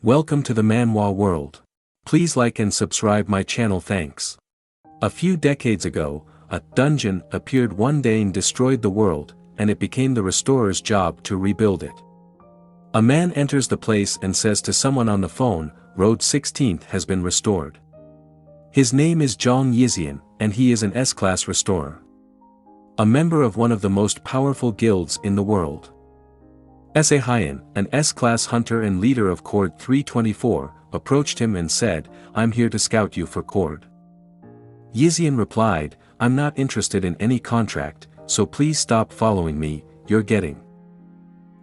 Welcome to the Manhwa World. Please like and subscribe my channel, thanks. A few decades ago, a dungeon appeared one day and destroyed the world, and it became the restorer's job to rebuild it. A man enters the place and says to someone on the phone, Road 16th has been restored. His name is Jeong Yi-Seon, and he is an S-class restorer. A member of one of the most powerful guilds in the world. Sa Hyun, an S-class hunter and leader of Cord 324, approached him and said, I'm here to scout you for Cord. Yiseon replied, I'm not interested in any contract, so please stop following me, you're getting.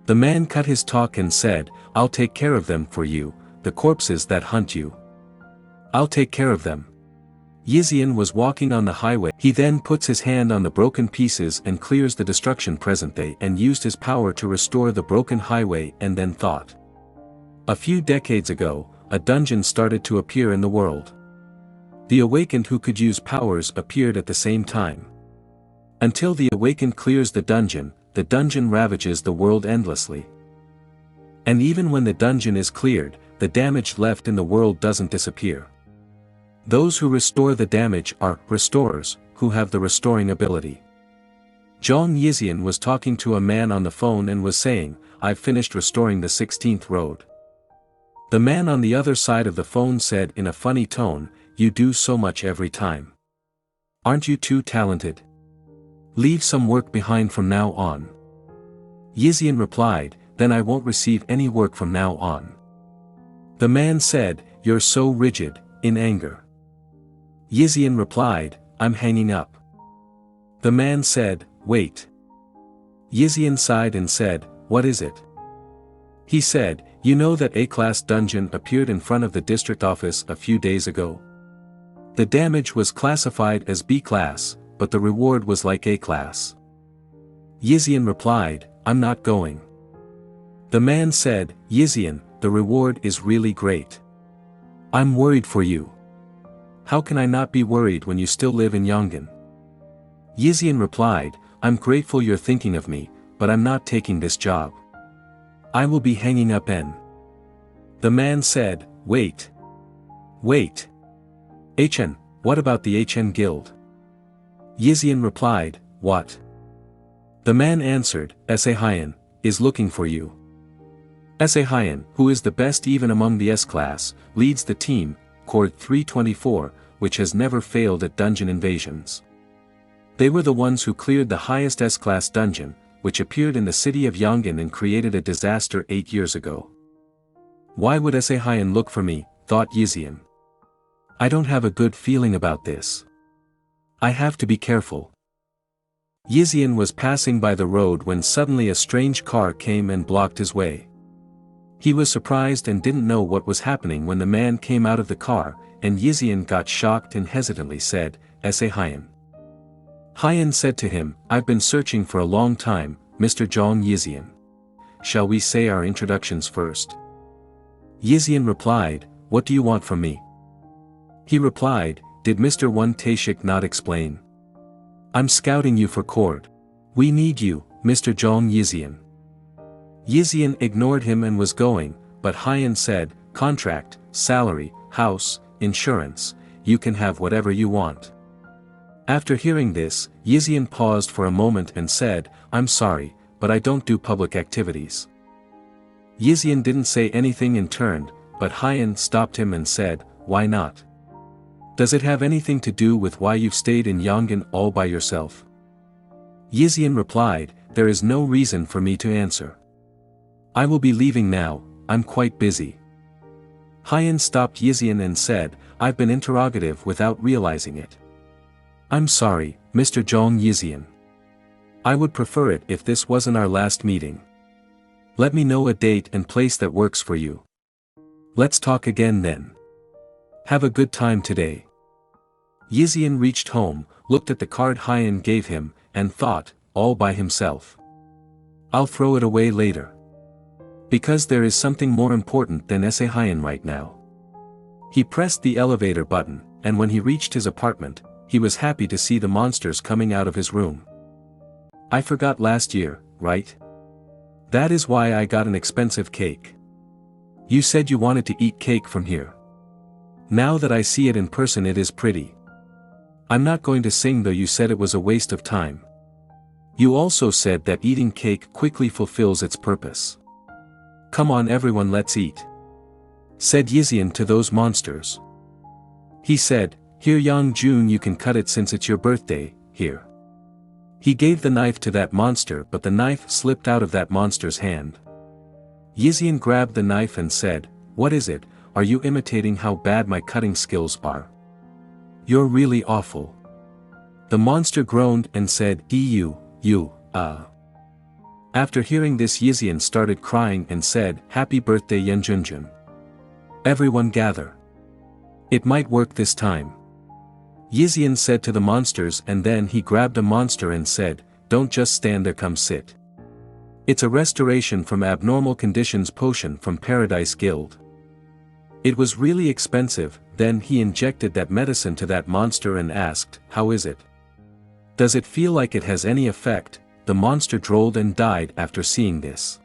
The man cut his talk and said, I'll take care of them for you, the corpses that hunt you. I'll take care of them. Yiseon was walking on the highway. He then puts his hand on the broken pieces and clears the destruction present day and used his power to restore the broken highway and then thought. A few decades ago, a dungeon started to appear in the world. The awakened who could use powers appeared at the same time. Until the awakened clears the dungeon ravages the world endlessly. And even when the dungeon is cleared, the damage left in the world doesn't disappear. Those who restore the damage are restorers, who have the restoring ability. Jeong Yi-Seon was talking to a man on the phone and was saying, I've finished restoring the 16th road. The man on the other side of the phone said in a funny tone, you do so much every time. Aren't you too talented? Leave some work behind from now on. Yiseon replied, then I won't receive any work from now on. The man said, you're so rigid, in anger. Yiseon replied, I'm hanging up. The man said, wait. Yiseon sighed and said, what is it? He said, you know that A-class dungeon appeared in front of the district office a few days ago? The damage was classified as B-class, but the reward was like A-class. Yiseon replied, I'm not going. The man said, Yiseon, the reward is really great. I'm worried for you. How can I not be worried when you still live in Yongin? Yiseon replied, I'm grateful you're thinking of me, but I'm not taking this job. I will be hanging up N. The man said, wait. Wait. HN, what about the HN guild? Yiseon replied, what? The man answered, Sa Hyun, is looking for you. Sa Hyun, who is the best even among the S-class, leads the team, Cord 324, which has never failed at dungeon invasions. They were the ones who cleared the highest S-class dungeon, which appeared in the city of Yongin and created a disaster 8 years ago. Why would Sa Hyun look for me, thought Yiseon. I don't have a good feeling about this. I have to be careful. Yiseon was passing by the road when suddenly a strange car came and blocked his way. He was surprised and didn't know what was happening when the man came out of the car, and Yiseon got shocked and hesitantly said, Sa Hyun. Hyun said to him, I've been searching for a long time, Mr. Jeong Yi-Seon. Shall we say our introductions first? Yiseon replied, what do you want from me? He replied, did Mr. Won Taeshik not explain? I'm scouting you for Cord. We need you, Mr. Jeong Yi-Seon. Yiseon ignored him and was going, but Hyun said, contract, salary, house, insurance, you can have whatever you want. After hearing this, Yiseon paused for a moment and said, I'm sorry, but I don't do public activities. Yiseon didn't say anything and turned, but Hyun stopped him and said, why not? Does it have anything to do with why you've stayed in Yongin all by yourself? Yiseon replied, there is no reason for me to answer. I will be leaving now, I'm quite busy. Hyun stopped Yiseon and said, I've been interrogative without realizing it. I'm sorry, Mr. Jeong Yi-Seon. I would prefer it if this wasn't our last meeting. Let me know a date and place that works for you. Let's talk again then. Have a good time today. Yiseon reached home, looked at the card Hyun gave him, and thought, all by himself. I'll throw it away later. Because there is something more important than Sa Hyun right now. He pressed the elevator button, and when he reached his apartment, he was happy to see the monsters coming out of his room. I forgot last year, right? That is why I got an expensive cake. You said you wanted to eat cake from here. Now that I see it in person, it is pretty. I'm not going to sing, though you said it was a waste of time. You also said that eating cake quickly fulfills its purpose. Come on everyone, let's eat, said Yiseon to those monsters. He said, here Yang-jun, you can cut it since it's your birthday, here. He gave the knife to that monster, but the knife slipped out of that monster's hand. Yiseon grabbed the knife and said, what is it, are you imitating how bad my cutting skills are? You're really awful. The monster groaned and said, After hearing this, Yiseon started crying and said, happy birthday Yeonjunjun. Everyone gather. It might work this time. Yiseon said to the monsters, and then he grabbed a monster and said, don't just stand there, come sit. It's a restoration from abnormal conditions potion from Paradise Guild. It was really expensive. Then he injected that medicine to that monster and asked, how is it? Does it feel like it has any effect? The monster drooled and died after seeing this.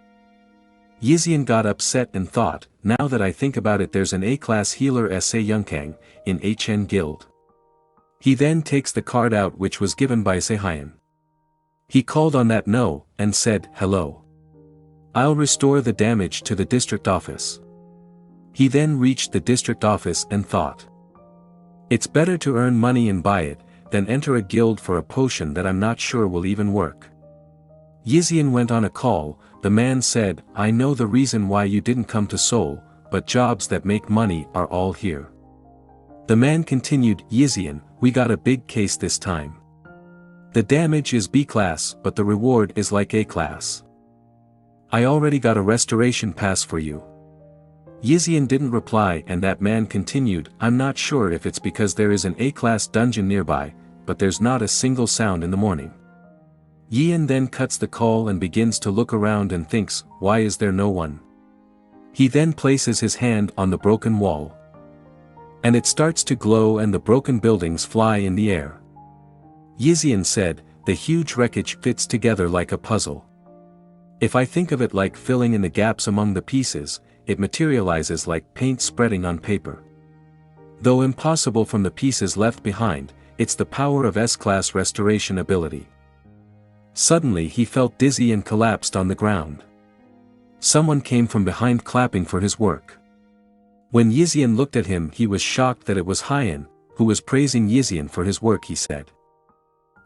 Yiseon got upset and thought, now that I think about it, there's an A-class healer Sa Yunkang in HN Guild. He then takes the card out which was given by Se Hyun. He called on that no, and said, hello. I'll restore the damage to the district office. He then reached the district office and thought, it's better to earn money and buy it, than enter a guild for a potion that I'm not sure will even work. Yiseon went on a call. The man said, I know the reason why you didn't come to Seoul, but jobs that make money are all here. The man continued, Yiseon, we got a big case this time. The damage is B-class, but the reward is like A-class. I already got a restoration pass for you. Yiseon didn't reply, and that man continued, I'm not sure if it's because there is an A-class dungeon nearby, but there's not a single sound in the morning. Yeon then cuts the call and begins to look around and thinks, why is there no one? He then places his hand on the broken wall. And it starts to glow and the broken buildings fly in the air. Yiseon said, the huge wreckage fits together like a puzzle. If I think of it like filling in the gaps among the pieces, it materializes like paint spreading on paper. Though impossible from the pieces left behind, it's the power of S-class restoration ability. Suddenly he felt dizzy and collapsed on the ground. Someone came from behind clapping for his work. When Yiseon looked at him, he was shocked that it was Hyun, who was praising Yiseon for his work. He said,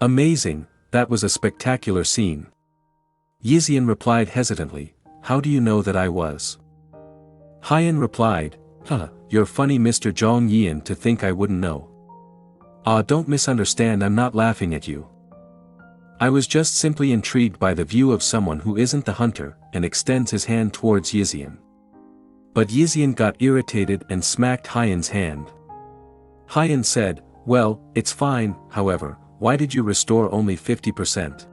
amazing, that was a spectacular scene. Yiseon replied hesitantly, how do you know that I was? Hyun replied, you're funny Mr. Jeong Yi-Seon to think I wouldn't know. Don't misunderstand, I'm not laughing at you. I was just simply intrigued by the view of someone who isn't the hunter, and extends his hand towards Yiseon. But Yiseon got irritated and smacked Hyun's hand. Hyun said, well, it's fine, however, why did you restore only 50%?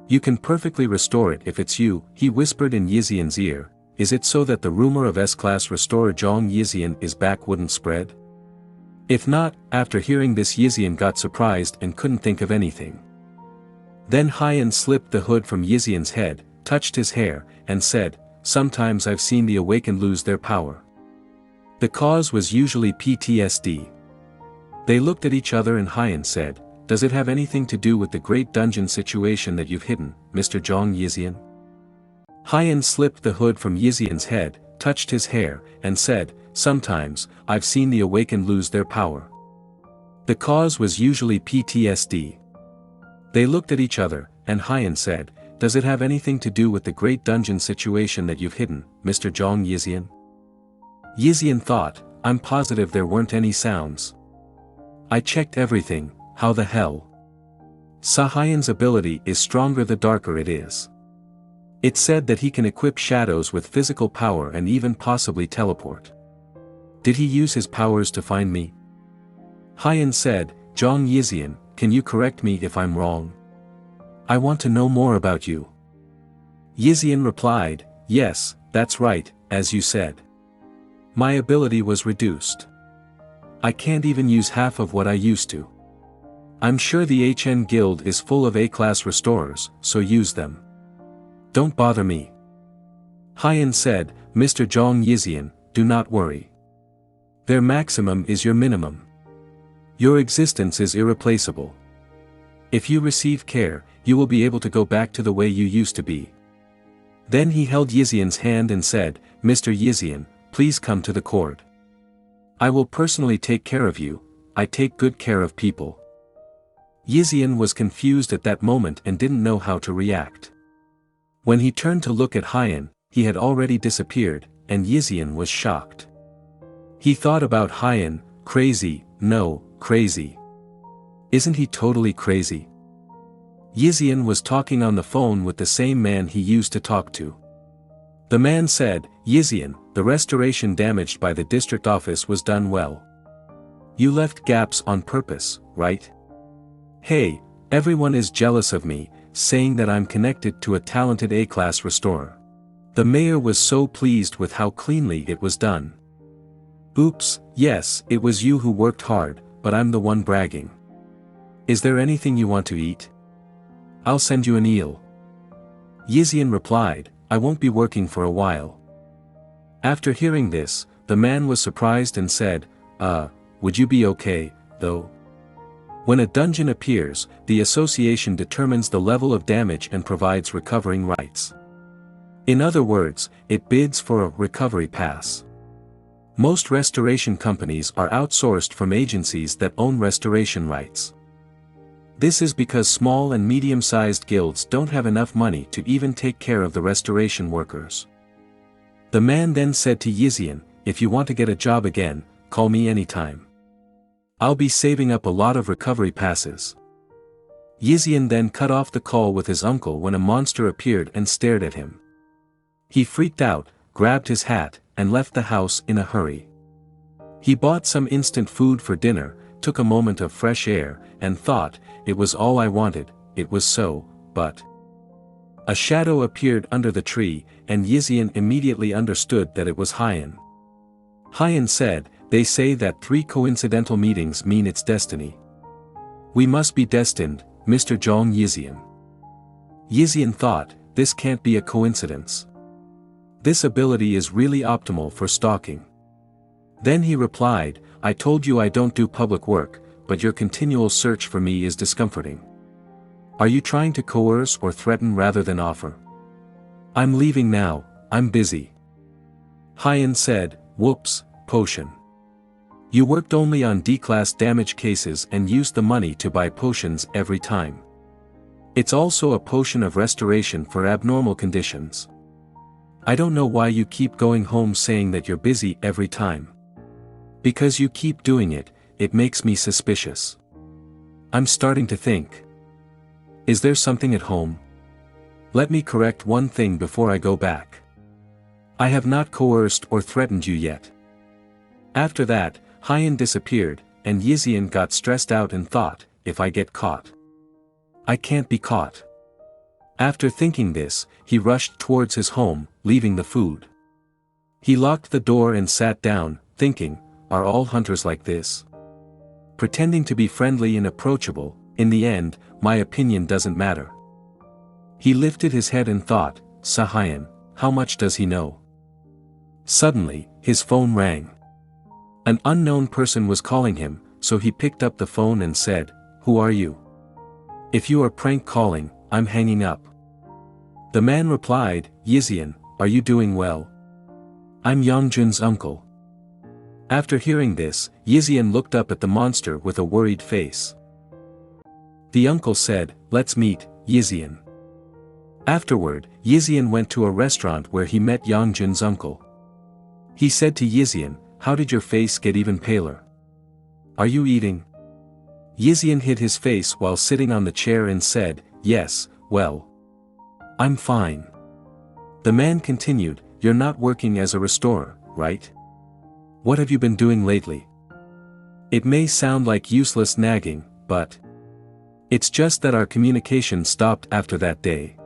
You can perfectly restore it if it's you, he whispered in Yiseon's ear. Is it so that the rumor of S-class restorer Jeong Yi-Seon is back wouldn't spread? If not, after hearing this Yiseon got surprised and couldn't think of anything. Then Hyun slipped the hood from Yiseon's head, touched his hair, and said, sometimes I've seen the awakened lose their power. The cause was usually PTSD. They looked at each other and Hyun said, does it have anything to do with the great dungeon situation that you've hidden, Mr. Jeong Yi-Seon? Hyun slipped the hood from Yiseon's head, touched his hair, and said, sometimes, I've seen the awakened lose their power. The cause was usually PTSD. They looked at each other, and Hyun said, does it have anything to do with the great dungeon situation that you've hidden, Mr. Jeong Yi-Seon? Yiseon thought, I'm positive there weren't any sounds. I checked everything, how the hell? Sa Hyun's ability is stronger the darker it is. It said that he can equip shadows with physical power and even possibly teleport. Did he use his powers to find me? Hyun said, Jeong Yi-Seon, can you correct me if I'm wrong? I want to know more about you. Yiseon replied, yes, that's right, as you said. My ability was reduced. I can't even use half of what I used to. I'm sure the HN Guild is full of A-class restorers, so use them. Don't bother me. Hyun said, Mr. Jeong Yi-Seon, do not worry. Their maximum is your minimum. Your existence is irreplaceable. If you receive care, you will be able to go back to the way you used to be. Then he held Yiseon's hand and said, Mr. Yiseon, please come to the court. I will personally take care of you. I take good care of people. Yiseon was confused at that moment and didn't know how to react. When he turned to look at Hyun, he had already disappeared, and Yiseon was shocked. He thought about Hyun, crazy, no, crazy. Isn't he totally crazy? Yiseon was talking on the phone with the same man he used to talk to. The man said, Yiseon, the restoration damaged by the district office was done well. You left gaps on purpose, right? Hey, everyone is jealous of me, saying that I'm connected to a talented A-class restorer. The mayor was so pleased with how cleanly it was done. Oops, yes, it was you who worked hard, but I'm the one bragging. Is there anything you want to eat? I'll send you an eel. Yiseon replied, I won't be working for a while. After hearing this, the man was surprised and said, would you be okay, though? When a dungeon appears, the association determines the level of damage and provides recovering rights. In other words, it bids for a recovery pass. Most restoration companies are outsourced from agencies that own restoration rights. This is because small and medium-sized guilds don't have enough money to even take care of the restoration workers. The man then said to Yiseon, if you want to get a job again, call me anytime. I'll be saving up a lot of recovery passes. Yiseon then cut off the call with his uncle when a monster appeared and stared at him. He freaked out, grabbed his hat, and left the house in a hurry. He bought some instant food for dinner, took a moment of fresh air, and thought, it was all I wanted, it was so, but... A shadow appeared under the tree, and Yiseon immediately understood that it was Hyun. Hyun said, they say that 3 coincidental meetings mean it's destiny. We must be destined, Mr. Jeong Yi-Seon. Yiseon thought, this can't be a coincidence. This ability is really optimal for stalking. Then he replied, I told you I don't do public work, but your continual search for me is discomforting. Are you trying to coerce or threaten rather than offer? I'm leaving now, I'm busy. Hyun said, whoops, potion. You worked only on D-class damage cases and used the money to buy potions every time. It's also a potion of restoration for abnormal conditions. I don't know why you keep going home saying that you're busy every time. Because you keep doing it, it makes me suspicious. I'm starting to think. Is there something at home? Let me correct one thing before I go back. I have not coerced or threatened you yet. After that, Hyun disappeared, and Yiseon got stressed out and thought, if I get caught. I can't be caught. After thinking this, he rushed towards his home, leaving the food. He locked the door and sat down, thinking, are all hunters like this? Pretending to be friendly and approachable, in the end, my opinion doesn't matter. He lifted his head and thought, Sa Hyun, how much does he know? Suddenly, his phone rang. An unknown person was calling him, so he picked up the phone and said, who are you? If you are prank calling, I'm hanging up. The man replied, Yiseon, are you doing well? I'm Yeongjun's uncle. After hearing this, Yiseon looked up at the monster with a worried face. The uncle said, let's meet, Yiseon. Afterward, Yiseon went to a restaurant where he met Yeongjun's uncle. He said to Yiseon, how did your face get even paler? Are you eating? Yiseon hid his face while sitting on the chair and said, yes, well. I'm fine. The man continued, you're not working as a restorer, right? What have you been doing lately? It may sound like useless nagging, but... It's just that our communication stopped after that day.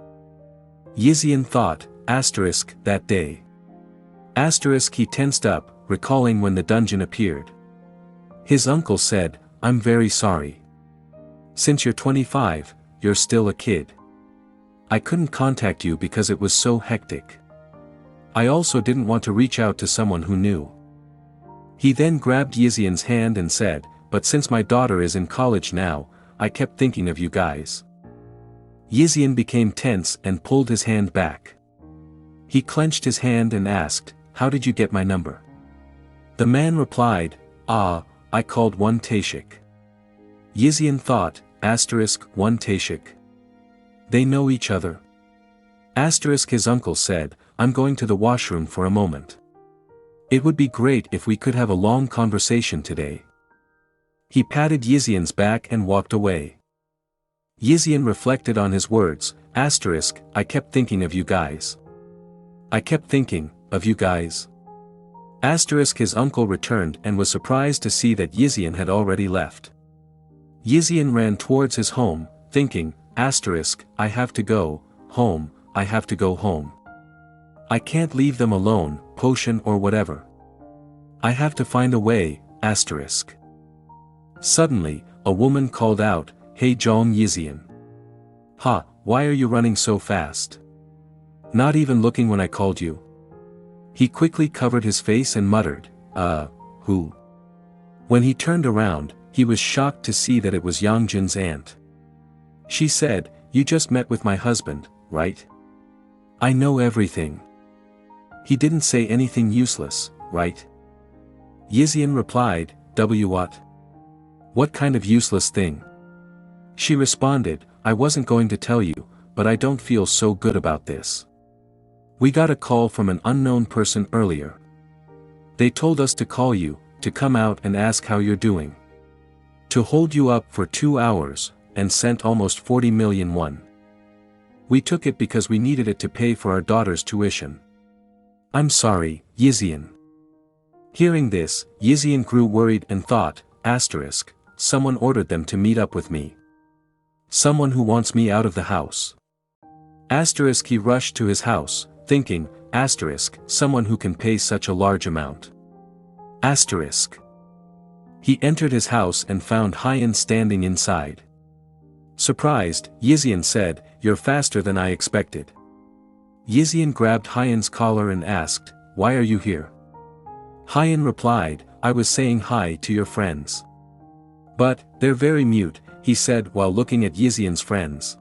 Yiseon thought, that day. He tensed up, recalling when the dungeon appeared. His uncle said, I'm very sorry. Since you're 25, you're still a kid. I couldn't contact you because it was so hectic. I also didn't want to reach out to someone who knew. He then grabbed Yiseon's hand and said, but since my daughter is in college now, I kept thinking of you guys. Yiseon became tense and pulled his hand back. He clenched his hand and asked, how did you get my number? The man replied, I called one Taeshik. Yiseon thought, one Taeshik. They know each other. His uncle said, I'm going to the washroom for a moment. It would be great if we could have a long conversation today. He patted Yiseon's back and walked away. Yiseon reflected on his words, I kept thinking of you guys. I kept thinking of you guys. His uncle returned and was surprised to see that Yiseon had already left. Yiseon ran towards his home, thinking, I have to go home, I have to go home. I can't leave them alone, potion or whatever. I have to find a way, Suddenly, a woman called out, Hey Jeong Yi-Seon. Why are you running so fast? Not even looking when I called you. He quickly covered his face and muttered, who? When he turned around, he was shocked to see that it was Yongjin's aunt. She said, you just met with my husband, right? I know everything. He didn't say anything useless, right? Yiseon replied, what? What kind of useless thing? She responded, I wasn't going to tell you, but I don't feel so good about this. We got a call from an unknown person earlier. They told us to call you, to come out and ask how you're doing. To hold you up for 2 hours, and sent almost 40 million won. We took it because we needed it to pay for our daughter's tuition. I'm sorry, Yiseon. Hearing this, Yiseon grew worried and thought, someone ordered them to meet up with me. Someone who wants me out of the house. He rushed to his house, thinking, someone who can pay such a large amount. He entered his house and found Hyun standing inside. Surprised, Yiseon said, you're faster than I expected. Yiseon grabbed Hyun's collar and asked, why are you here? Hyun replied, I was saying hi to your friends. But, they're very mute, he said while looking at Yiseon's friends.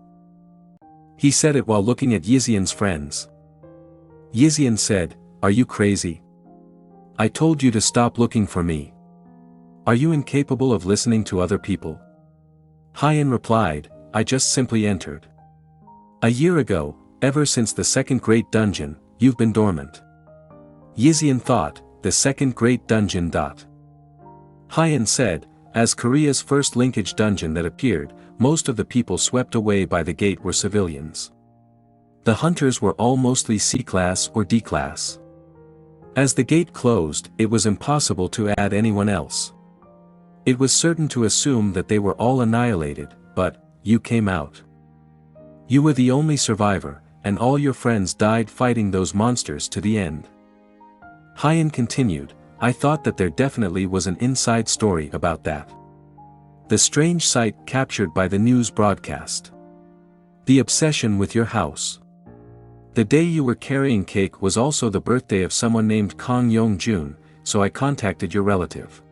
He said it while looking at Yiseon's friends. Yiseon said, are you crazy? I told you to stop looking for me. Are you incapable of listening to other people? Hyun replied, I just simply entered. A year ago, ever since the second great dungeon, you've been dormant. Yiseon thought, the second great dungeon. Hyun said, as Korea's first linkage dungeon that appeared, most of the people swept away by the gate were civilians. The hunters were all mostly C-class or D-class. As the gate closed, it was impossible to add anyone else. It was certain to assume that they were all annihilated, but, you came out. You were the only survivor, and all your friends died fighting those monsters to the end. Hyun continued, I thought that there definitely was an inside story about that. The strange sight captured by the news broadcast. The obsession with your house. The day you were carrying cake was also the birthday of someone named Kang Yong-jun, so I contacted your relative.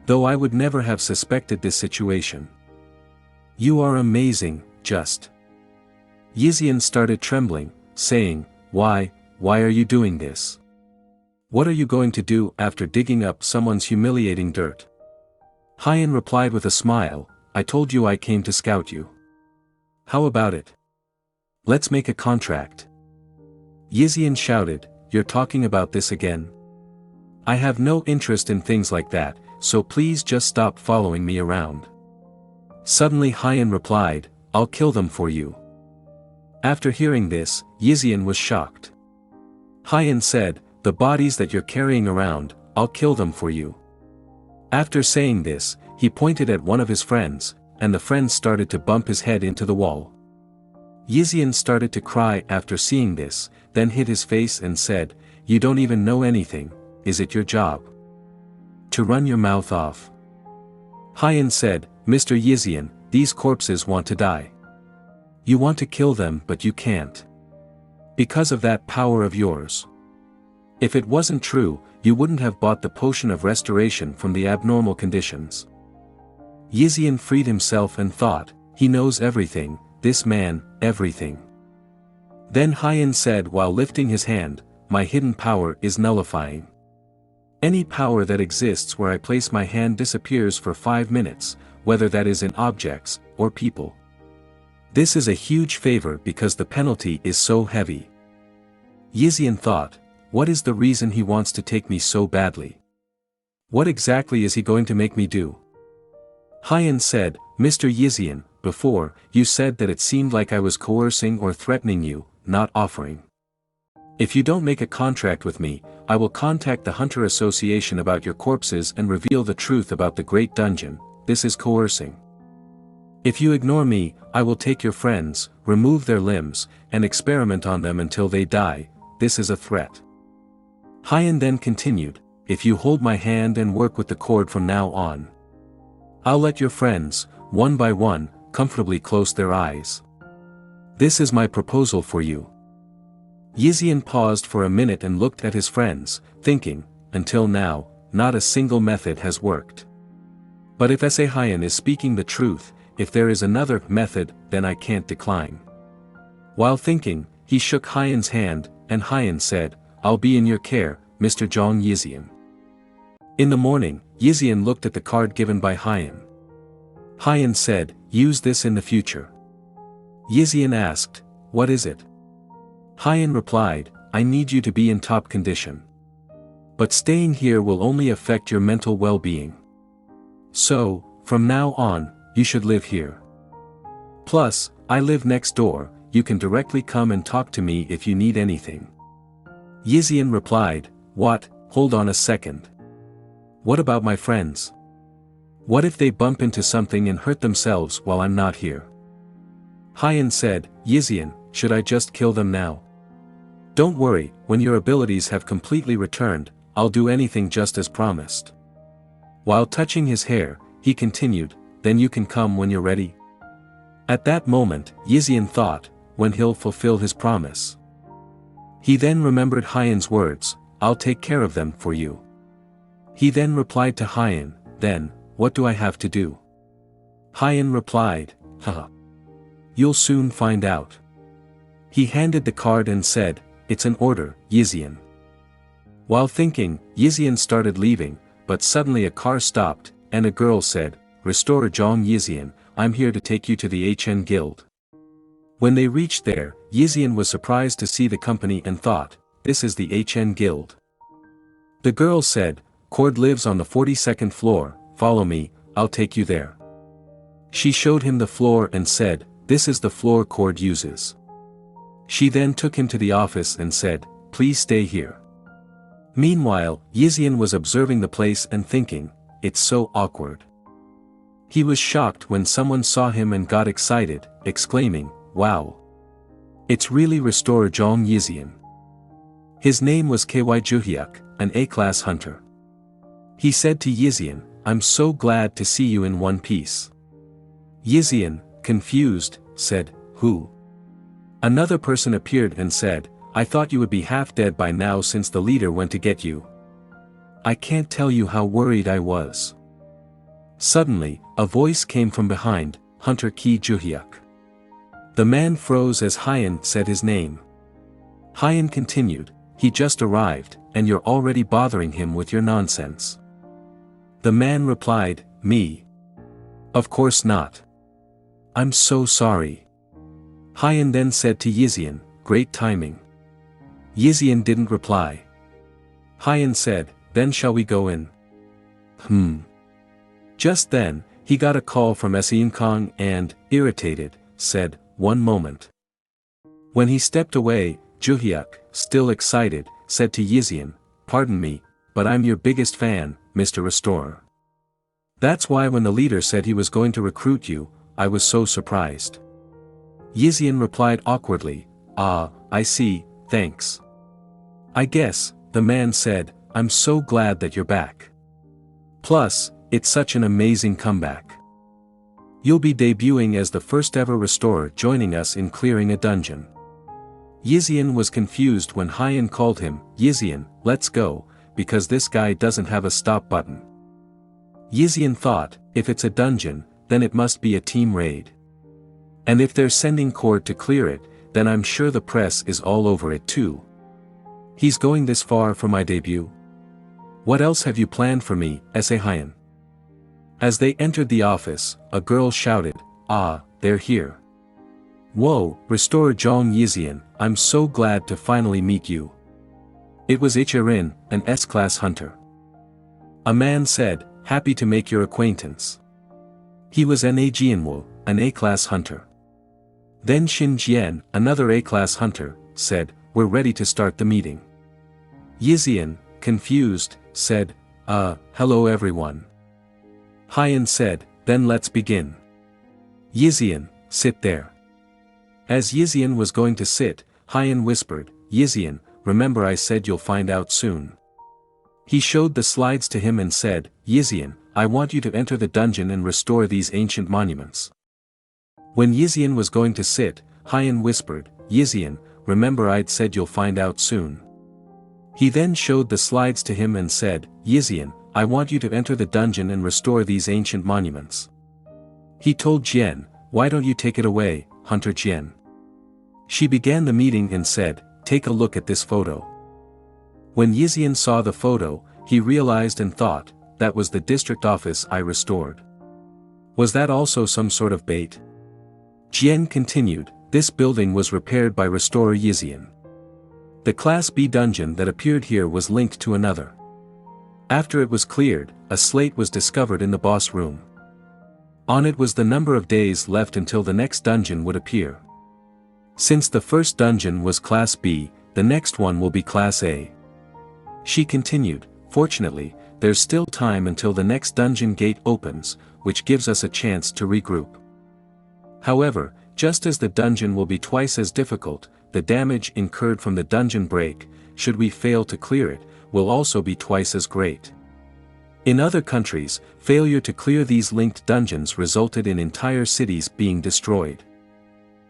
Though I would never have suspected this situation. You are amazing, just. Yiseon started trembling, saying, why are you doing this? What are you going to do after digging up someone's humiliating dirt? Hyun replied with a smile, I told you I came to scout you. How about it? Let's make a contract. Yiseon shouted, you're talking about this again? I have no interest in things like that, so please just stop following me around. Suddenly Hyun replied, I'll kill them for you. After hearing this, Yiseon was shocked. Hyun said, the bodies that you're carrying around, I'll kill them for you. After saying this, he pointed at one of his friends, and the friend started to bump his head into the wall. Yiseon started to cry after seeing this, then hid his face and said, you don't even know anything, is it your job to run your mouth off? Hyun said, Mr. Yiseon, these corpses want to die. You want to kill them but you can't. Because of that power of yours. If it wasn't true, you wouldn't have bought the potion of restoration from the abnormal conditions. Yiseon freed himself and thought, he knows everything, this man, everything. Then Hyun said while lifting his hand, my hidden power is nullifying. Any power that exists where I place my hand disappears for 5 minutes, whether that is in objects or people. This is a huge favor because the penalty is so heavy. Yiseon thought, what is the reason he wants to take me so badly? What exactly is he going to make me do? Hyun said, Mr. Yiseon, before, you said that it seemed like I was coercing or threatening you, not offering. If you don't make a contract with me, I will contact the Hunter Association about your corpses and reveal the truth about the Great Dungeon. This is coercing. If you ignore me, I will take your friends, remove their limbs, and experiment on them until they die. This is a threat. Hyun then continued, if you hold my hand and work with the cord from now on, I'll let your friends, one by one, comfortably close their eyes. This is my proposal for you. Yiseon paused for a minute and looked at his friends, thinking, until now, not a single method has worked. But if S.A. Hyun is speaking the truth, if there is another method, then I can't decline. While thinking, he shook Hyun's hand, and Hyun said, I'll be in your care, Mr. Jeong Yi-Seon. In the morning, Yiseon looked at the card given by Hyun. Hyun said, use this in the future. Yiseon asked, what is it? Hyun replied, I need you to be in top condition. But staying here will only affect your mental well-being. So, from now on, you should live here. Plus, I live next door, you can directly come and talk to me if you need anything. Yiseon replied, what, hold on a second. What about my friends? What if they bump into something and hurt themselves while I'm not here? Hyun said, Yiseon, should I just kill them now? Don't worry, when your abilities have completely returned, I'll do anything just as promised. While touching his hair, he continued, then you can come when you're ready. At that moment, Yiseon thought, when he'll fulfill his promise. He then remembered Hyun's words, I'll take care of them for you. He then replied to Hyun, then, what do I have to do? Hyun replied, haha. You'll soon find out. He handed the card and said, it's an order, Yiseon. While thinking, Yiseon started leaving, but suddenly a car stopped, and a girl said, Restorer Jeong Yi-Seon, I'm here to take you to the HN Guild. When they reached there, Yiseon was surprised to see the company and thought, this is the HN Guild. The girl said, Cord lives on the 42nd floor, follow me, I'll take you there. She showed him the floor and said, this is the floor Cord uses. She then took him to the office and said, please stay here. Meanwhile, Yiseon was observing the place and thinking, it's so awkward. He was shocked when someone saw him and got excited, exclaiming, wow. It's really Restorer Jeong Yi-Seon. His name was KY Juhyuk, an A-class hunter. He said to Yiseon, I'm so glad to see you in one piece. Yiseon, confused, said, who? Another person appeared and said, I thought you would be half dead by now since the leader went to get you. I can't tell you how worried I was. Suddenly, a voice came from behind, Hunter Ki Juhyuk. The man froze as Hyun said his name. Hyun continued, he just arrived, and you're already bothering him with your nonsense. The man replied, me? Of course not. I'm so sorry. Hyun then said to Yiseon, great timing. Yiseon didn't reply. Hyun said, then shall we go in? Just then, he got a call from Seon Kong and, irritated, said, one moment. When he stepped away, Juhyuk, still excited, said to Yiseon, pardon me, but I'm your biggest fan, Mr. Restorer. That's why when the leader said he was going to recruit you, I was so surprised. Yiseon replied awkwardly, ah, I see, thanks. I guess, the man said, I'm so glad that you're back. Plus, it's such an amazing comeback. You'll be debuting as the first ever restorer joining us in clearing a dungeon. Yiseon was confused when Hyeon called him, "Yiseon, let's go," because this guy doesn't have a stop button. Yiseon thought, if it's a dungeon, then it must be a team raid. And if they're sending Cord to clear it, then I'm sure the press is all over it too. He's going this far for my debut? What else have you planned for me, S.A. Hyeon? As they entered the office, a girl shouted, "Ah, they're here. Whoa, Restorer Jeong Yi-Seon, I'm so glad to finally meet you." It was Ichirin, an S-class hunter. A man said, "Happy to make your acquaintance." He was an Jianwoo, an A-class hunter. Then Shin Jian, another A-class hunter, said, "We're ready to start the meeting." Yiseon, confused, said, hello everyone." Hyeon said, "Then let's begin. Yiseon, sit there." As Yiseon was going to sit, Hyeon whispered, "Yiseon, remember I said you'll find out soon." He showed the slides to him and said, "Yiseon, I want you to enter the dungeon and restore these ancient monuments." When Yiseon was going to sit, Hyeon whispered, "Yiseon, remember I'd said you'll find out soon." He then showed the slides to him and said, "Yiseon, I want you to enter the dungeon and restore these ancient monuments." He told Jian, "Why don't you take it away, Hunter Jian?" She began the meeting and said, "Take a look at this photo." When Yiseon saw the photo, he realized and thought, that was the district office I restored. Was that also some sort of bait? Jian continued, "This building was repaired by Restorer Yiseon. The Class B dungeon that appeared here was linked to another. After it was cleared, a slate was discovered in the boss room. On it was the number of days left until the next dungeon would appear. Since the first dungeon was Class B, the next one will be Class A." She continued, "Fortunately, there's still time until the next dungeon gate opens, which gives us a chance to regroup. However, just as the dungeon will be twice as difficult, the damage incurred from the dungeon break, should we fail to clear it, will also be twice as great. In other countries, failure to clear these linked dungeons resulted in entire cities being destroyed.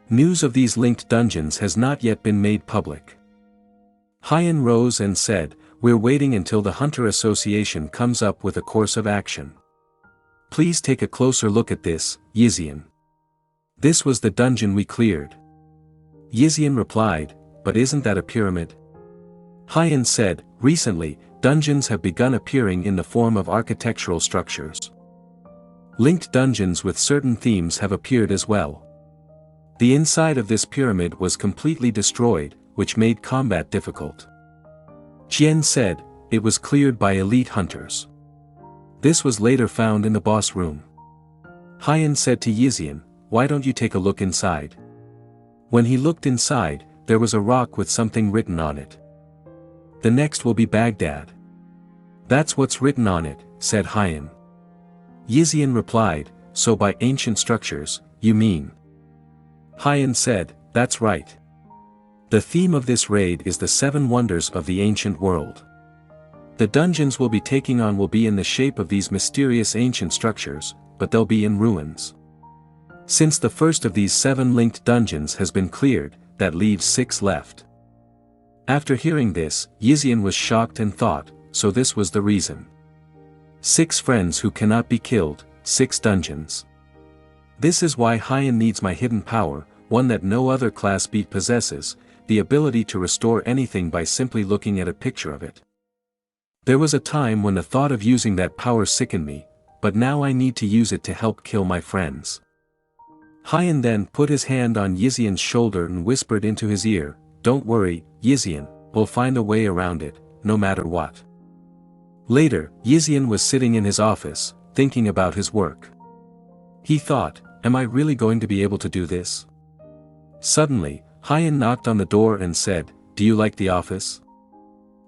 News of these linked dungeons has not yet been made public." Hyeon rose and said, "We're waiting until the Hunter Association comes up with a course of action. Please take a closer look at this, Yiseon. This was the dungeon we cleared." Yiseon replied, "But isn't that a pyramid?" Hyeon said, "Recently, dungeons have begun appearing in the form of architectural structures. Linked dungeons with certain themes have appeared as well. The inside of this pyramid was completely destroyed, which made combat difficult." Jian said, "It was cleared by elite hunters. This was later found in the boss room." Hyeon said to Yiseon, "Why don't you take a look inside?" When he looked inside, there was a rock with something written on it. "The next will be Baghdad." "That's what's written on it," said Hyeon. Yiseon replied, "So by ancient structures, you mean?" Hyeon said, "That's right. The theme of this raid is the 7 wonders of the ancient world. The dungeons we'll be taking on will be in the shape of these mysterious ancient structures, but they'll be in ruins. Since the first of these 7 linked dungeons has been cleared, that leaves 6 left." After hearing this, Yiseon was shocked and thought, so this was the reason. 6 friends who cannot be killed, 6 dungeons. This is why Hyeon needs my hidden power, one that no other Class B possesses, the ability to restore anything by simply looking at a picture of it. There was a time when the thought of using that power sickened me, but now I need to use it to help kill my friends." Hyeon then put his hand on Yiseon's shoulder and whispered into his ear, "Don't worry, Yiseon, we'll find a way around it, no matter what." Later, Yiseon was sitting in his office, thinking about his work. He thought, "Am I really going to be able to do this?" Suddenly, Hyeon knocked on the door and said, "Do you like the office?"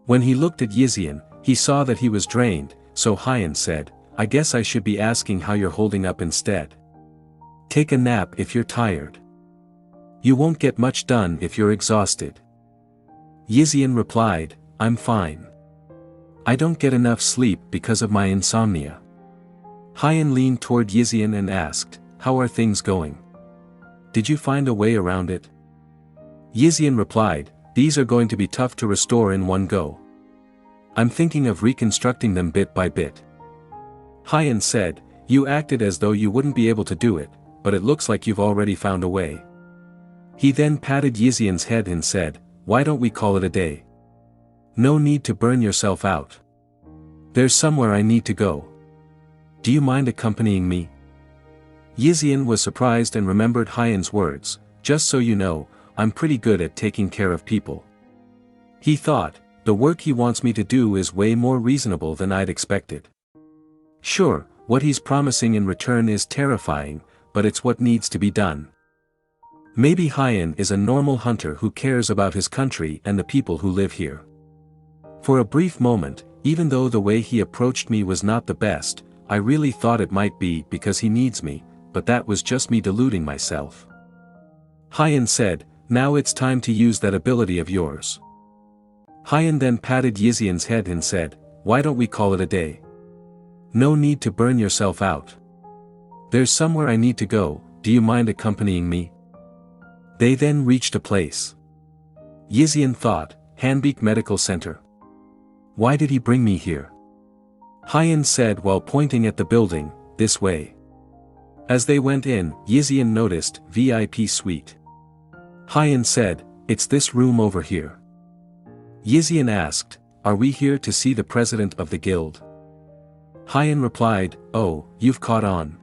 When he looked at Yiseon, he saw that he was drained, so Hyeon said, "I guess I should be asking how you're holding up instead. Take a nap if you're tired. You won't get much done if you're exhausted." Yiseon replied, "I'm fine. I don't get enough sleep because of my insomnia." Hyeon leaned toward Yiseon and asked, "How are things going? Did you find a way around it?" Yiseon replied, these are going to be tough to restore in one go. I'm thinking of reconstructing them bit by bit. Hyun said, you acted as though you wouldn't be able to do it, but it looks like you've already found a way. He then patted Yiseon's head and said, why don't we call it a day? No need to burn yourself out. There's somewhere I need to go. Do you mind accompanying me? Yiseon was surprised and remembered Hyun's words, just so you know, I'm pretty good at taking care of people. He thought, the work he wants me to do is way more reasonable than I'd expected. Sure, what he's promising in return is terrifying, but it's what needs to be done. Maybe Hyun is a normal hunter who cares about his country and the people who live here. For a brief moment, even though the way he approached me was not the best, I really thought it might be because he needs me, but that was just me deluding myself. Hyun said, now it's time to use that ability of yours. Hyun then patted Yiseon's head and said, why don't we call it a day? No need to burn yourself out. There's somewhere I need to go, do you mind accompanying me? They then reached a place. Yiseon thought, Hanbeek Medical Center. Why did he bring me here? Hyun said while pointing at the building, this way. As they went in, Yiseon noticed, VIP suite. Hyun said, it's this room over here. Yiseon asked, are we here to see the president of the guild? Hyun replied, oh, you've caught on.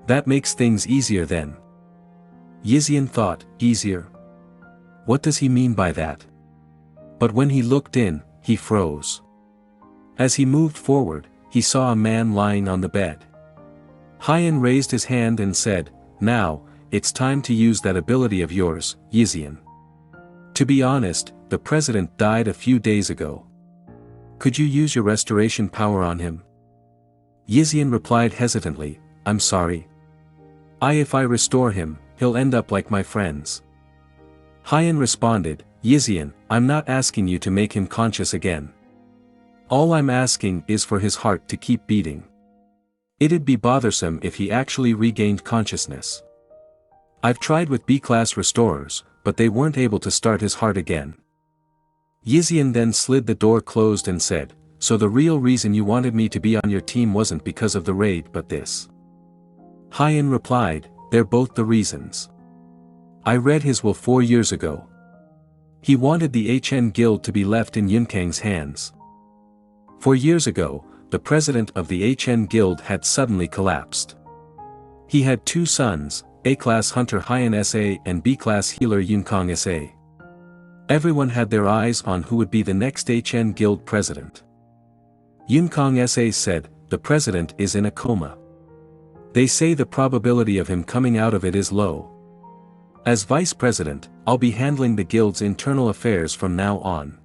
That makes things easier then. Yiseon thought, easier? What does he mean by that? But when he looked in, he froze. As he moved forward, he saw a man lying on the bed. Hyun raised his hand and said, now, it's time to use that ability of yours, Yiseon. To be honest, the president died a few days ago. Could you use your restoration power on him? Yiseon replied hesitantly, I'm sorry. If I restore him, he'll end up like my friends. Hyun responded, Yiseon, I'm not asking you to make him conscious again. All I'm asking is for his heart to keep beating. It'd be bothersome if he actually regained consciousness. I've tried with B-class restorers, but they weren't able to start his heart again. Yiseon then slid the door closed and said, so the real reason you wanted me to be on your team wasn't because of the raid but this. Hyun replied, they're both the reasons. I read his will 4 years ago. He wanted the HN Guild to be left in Yunkang's hands. 4 years ago, the president of the HN Guild had suddenly collapsed. He had 2 sons, A-class hunter Hyun SA and B-class healer Yunkang SA. Everyone had their eyes on who would be the next HN Guild president. Yunkang SA said, the president is in a coma. They say the probability of him coming out of it is low. As vice president, I'll be handling the guild's internal affairs from now on.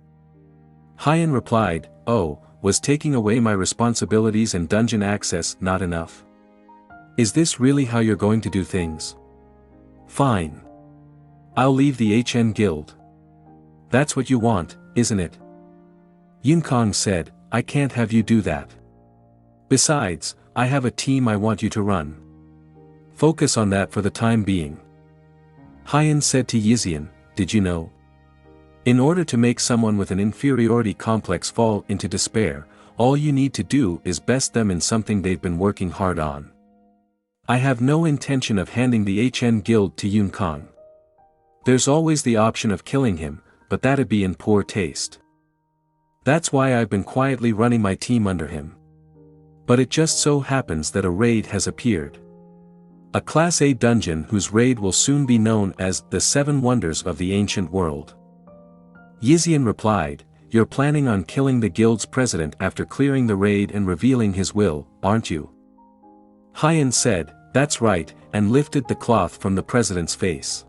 Hyun replied, oh, was taking away my responsibilities and dungeon access not enough? Is this really how you're going to do things? Fine. I'll leave the HN Guild. That's what you want, isn't it? Yunkang said, I can't have you do that. Besides, I have a team I want you to run. Focus on that for the time being. Hyun said to Yiseon, did you know? In order to make someone with an inferiority complex fall into despair, all you need to do is best them in something they've been working hard on. I have no intention of handing the HN Guild to Yunkang. There's always the option of killing him, but that'd be in poor taste. That's why I've been quietly running my team under him. But it just so happens that a raid has appeared. A Class A dungeon whose raid will soon be known as the 7 Wonders of the Ancient World. Yiseon replied, you're planning on killing the guild's president after clearing the raid and revealing his will, aren't you? Hyun said, that's right, and lifted the cloth from the president's face.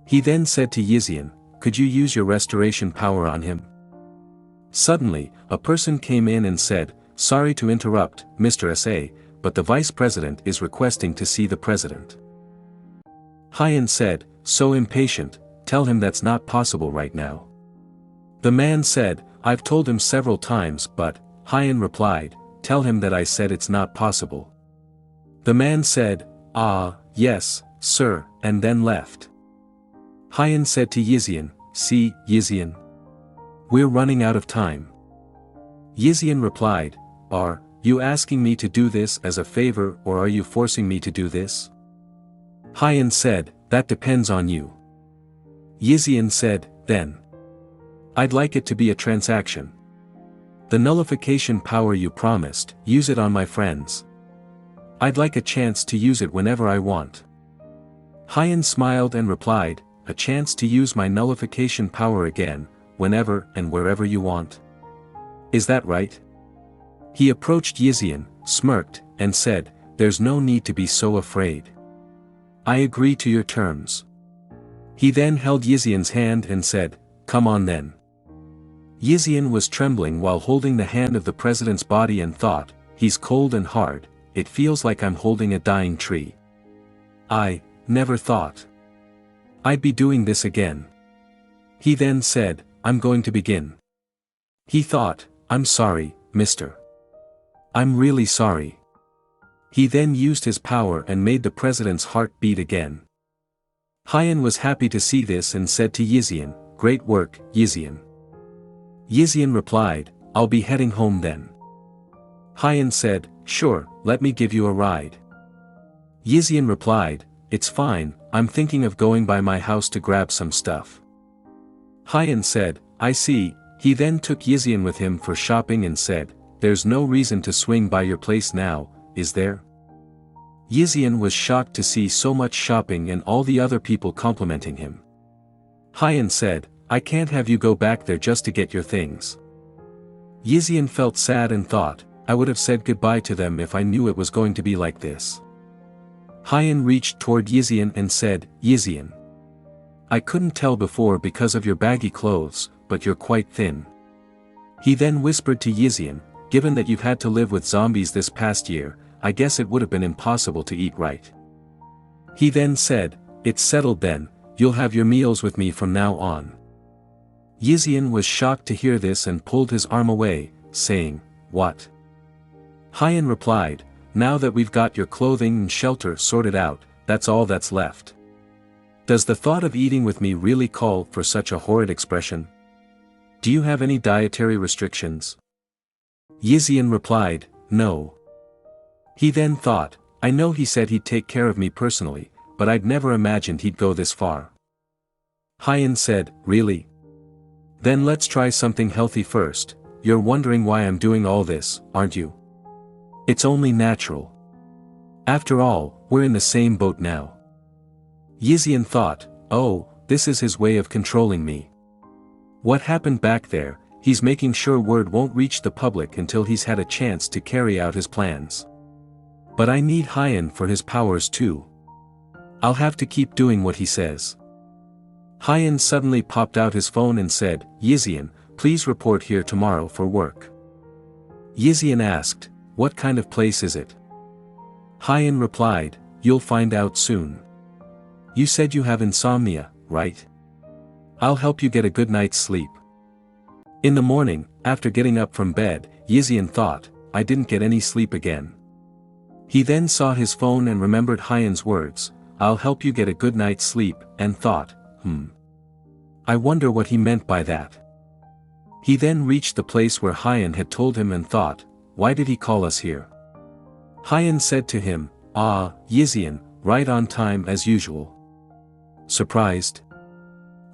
He then said to Yiseon, could you use your restoration power on him? Suddenly, a person came in and said, sorry to interrupt, Mr. SA, but the vice president is requesting to see the president. Hyun said, so impatient, tell him that's not possible right now. The man said, I've told him several times but, Hyun replied, tell him that I said it's not possible. The man said, yes, sir, and then left. Hyeon said to Yiseon, "See, Yiseon. We're running out of time." Yiseon replied, "Are you asking me to do this as a favor or are you forcing me to do this?" Hyeon said, "That depends on you." Yiseon said, "Then I'd like it to be a transaction. The nullification power you promised, use it on my friends. I'd like a chance to use it whenever I want." Hyeon smiled and replied, "A chance to use my nullification power again, whenever and wherever you want. Is that right?" He approached Yiseon, smirked, and said, "There's no need to be so afraid. I agree to your terms." He then held Yiseon's hand and said, "Come on then." Yiseon was trembling while holding the hand of the president's body and thought, "He's cold and hard, it feels like I'm holding a dying tree. I never thought I'd be doing this again." He then said, "I'm going to begin." He thought, "I'm sorry, mister. I'm really sorry." He then used his power and made the president's heart beat again. Hyeon was happy to see this and said to Yiseon, "Great work, Yiseon." Yiseon replied, "I'll be heading home then." Hyeon said, "Sure, let me give you a ride." Yiseon replied, "It's fine, I'm thinking of going by my house to grab some stuff." Hyeon said, "I see." He then took Yiseon with him for shopping and said, "There's no reason to swing by your place now, is there?" Yiseon was shocked to see so much shopping and all the other people complimenting him. Hyeon said, "I can't have you go back there just to get your things." Yiseon felt sad and thought, "I would have said goodbye to them if I knew it was going to be like this." Hyeon reached toward Yiseon and said, "Yiseon, I couldn't tell before because of your baggy clothes, but you're quite thin." He then whispered to Yiseon, "Given that you've had to live with zombies this past year, I guess it would have been impossible to eat right." He then said, "It's settled then, you'll have your meals with me from now on." Yiseon was shocked to hear this and pulled his arm away, saying, "What?" Hyeon replied, "Now that we've got your clothing and shelter sorted out, that's all that's left. Does the thought of eating with me really call for such a horrid expression? Do you have any dietary restrictions?" Yiseon replied, "No." He then thought, "I know he said he'd take care of me personally, but I'd never imagined he'd go this far." Hyeon said, "Really? Then let's try something healthy first. You're wondering why I'm doing all this, aren't you? It's only natural. After all, we're in the same boat now." Yiseon thought, "Oh, this is his way of controlling me. What happened back there, he's making sure word won't reach the public until he's had a chance to carry out his plans. But I need Hyeon for his powers too. I'll have to keep doing what he says." Hyeon suddenly popped out his phone and said, "Yiseon, please report here tomorrow for work." Yiseon asked, "What kind of place is it?" Hyeon replied, "You'll find out soon. You said you have insomnia, right? I'll help you get a good night's sleep." In the morning, after getting up from bed, Yiseon thought, "I didn't get any sleep again." He then saw his phone and remembered Hyeon's words, "I'll help you get a good night's sleep," and thought, I wonder what he meant by that. He then reached the place where Hyeon had told him and thought, why did he call us here? Hyeon said to him, "Ah, Yiseon, right on time as usual. Surprised?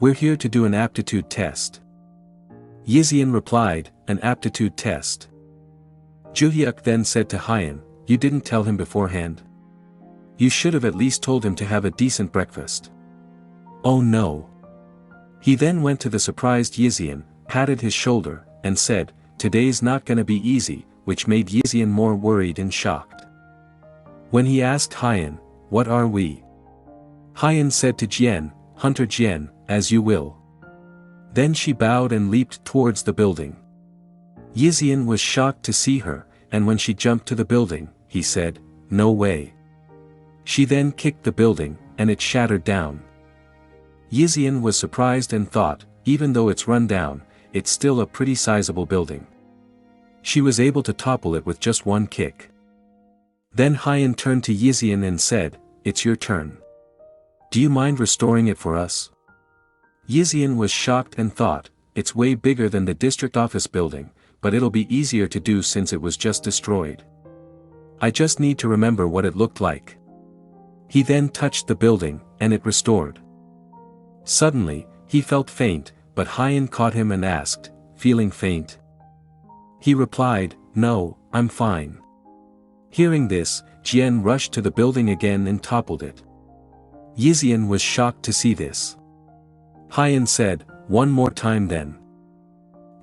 We're here to do an aptitude test." Yiseon replied, "An aptitude test?" Juhyuk then said to Hyeon, "You didn't tell him beforehand? You should have at least told him to have a decent breakfast." "Oh no." He then went to the surprised Yiseon, patted his shoulder, and said, "Today's not gonna be easy," which made Yiseon more worried and shocked. When he asked Hyeon, "What are we?" Hyeon said to Jian, "Hunter Jian, as you will." Then she bowed and leaped towards the building. Yiseon was shocked to see her, and when she jumped to the building, he said, "No way." She then kicked the building, and it shattered down. Yiseon was surprised and thought, even though it's run down, it's still a pretty sizable building. She was able to topple it with just one kick. Then Hyeon turned to Yiseon and said, "It's your turn. Do you mind restoring it for us?" Yiseon was shocked and thought, it's way bigger than the district office building, but it'll be easier to do since it was just destroyed. I just need to remember what it looked like. He then touched the building, and it restored. Suddenly, he felt faint, but Hyun caught him and asked, feeling faint? He replied, no, I'm fine. Hearing this, Jian rushed to the building again and toppled it. Yiseon was shocked to see this. Hyun said, one more time then.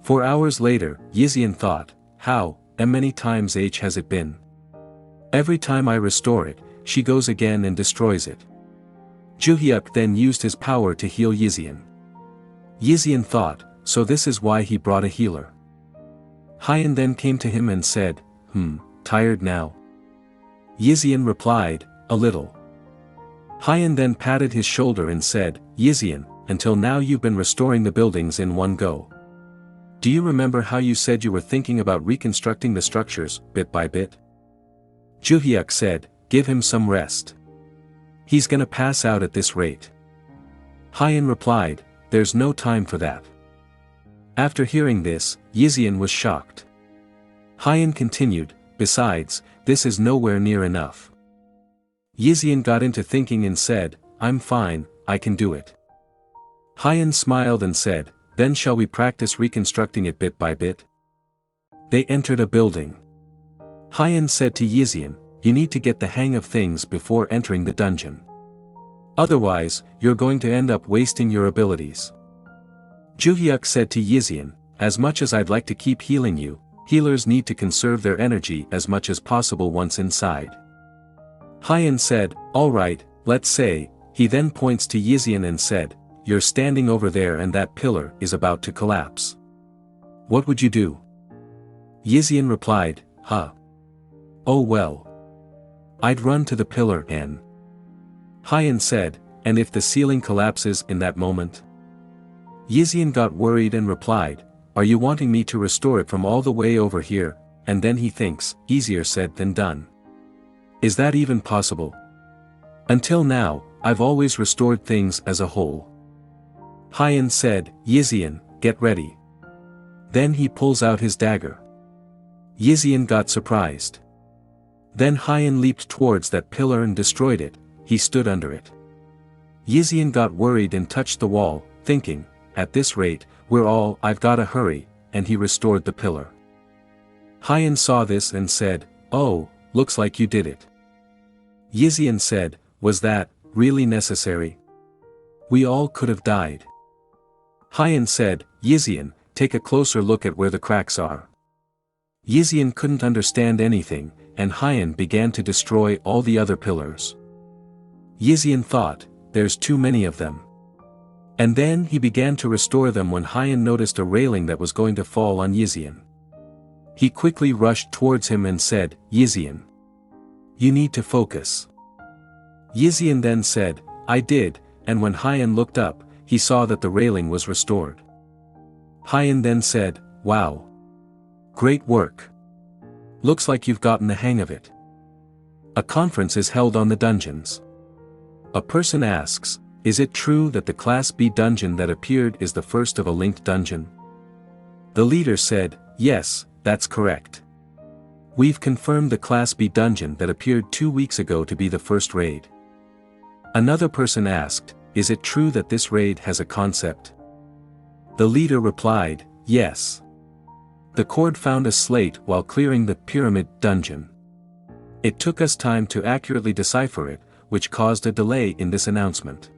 4 hours later, Yiseon thought, how many times has it been? Every time I restore it, she goes again and destroys it. Juhyuk then used his power to heal Yiseon. Yiseon thought, so this is why he brought a healer. Hyun then came to him and said, tired now? Yiseon replied, a little. Hyun then patted his shoulder and said, Yiseon, until now you've been restoring the buildings in one go. Do you remember how you said you were thinking about reconstructing the structures, bit by bit? Juhyuk said, give him some rest. He's gonna pass out at this rate. Hyun replied, there's no time for that. After hearing this, Yiseon was shocked. Hyun continued, besides, this is nowhere near enough. Yiseon got into thinking and said, I'm fine, I can do it. Hyun smiled and said, then shall we practice reconstructing it bit by bit? They entered a building. Hyun said to Yiseon, you need to get the hang of things before entering the dungeon. Otherwise, you're going to end up wasting your abilities. Juhyuk said to Yiseon, as much as I'd like to keep healing you, healers need to conserve their energy as much as possible once inside. Hyun said, alright, let's say, he then points to Yiseon and said, you're standing over there and that pillar is about to collapse. What would you do? Yiseon replied, oh well. I'd run to the pillar and... Hyun said, and if the ceiling collapses in that moment? Yiseon got worried and replied, are you wanting me to restore it from all the way over here? And then he thinks, easier said than done. Is that even possible? Until now, I've always restored things as a whole. Hyun said, Yiseon, get ready. Then he pulls out his dagger. Yiseon got surprised. Then Hyun leaped towards that pillar and destroyed it, he stood under it. Yiseon got worried and touched the wall, thinking, at this rate, I've gotta hurry, and he restored the pillar. Hyun saw this and said, oh, looks like you did it. Yiseon said, was that really necessary? We all could have died. Hyun said, Yiseon, take a closer look at where the cracks are. Yiseon couldn't understand anything, and Hyun began to destroy all the other pillars. Yiseon thought, there's too many of them. And then he began to restore them when Hyun noticed a railing that was going to fall on Yiseon. He quickly rushed towards him and said, Yiseon, you need to focus. Yiseon then said, I did, and when Hyun looked up, he saw that the railing was restored. Hyun then said, wow. Great work. Looks like you've gotten the hang of it. A conference is held on the dungeons. A person asks, is it true that the Class B dungeon that appeared is the first of a linked dungeon? The leader said, yes, that's correct. We've confirmed the Class B dungeon that appeared 2 weeks ago to be the first raid. Another person asked, is it true that this raid has a concept? The leader replied, yes. The Cord found a slate while clearing the pyramid dungeon. It took us time to accurately decipher it, which caused a delay in this announcement.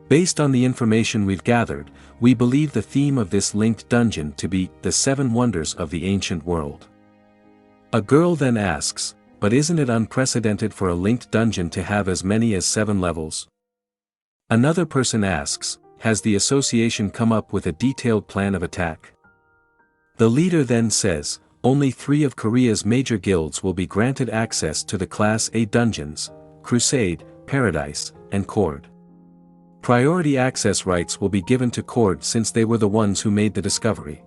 Based on the information we've gathered, we believe the theme of this linked dungeon to be the 7 wonders of the ancient world. A girl then asks, but isn't it unprecedented for a linked dungeon to have as many as 7 levels? Another person asks, has the association come up with a detailed plan of attack? The leader then says, only 3 of Korea's major guilds will be granted access to the Class A dungeons, Crusade, Paradise, and Cord. Priority access rights will be given to Cord since they were the ones who made the discovery.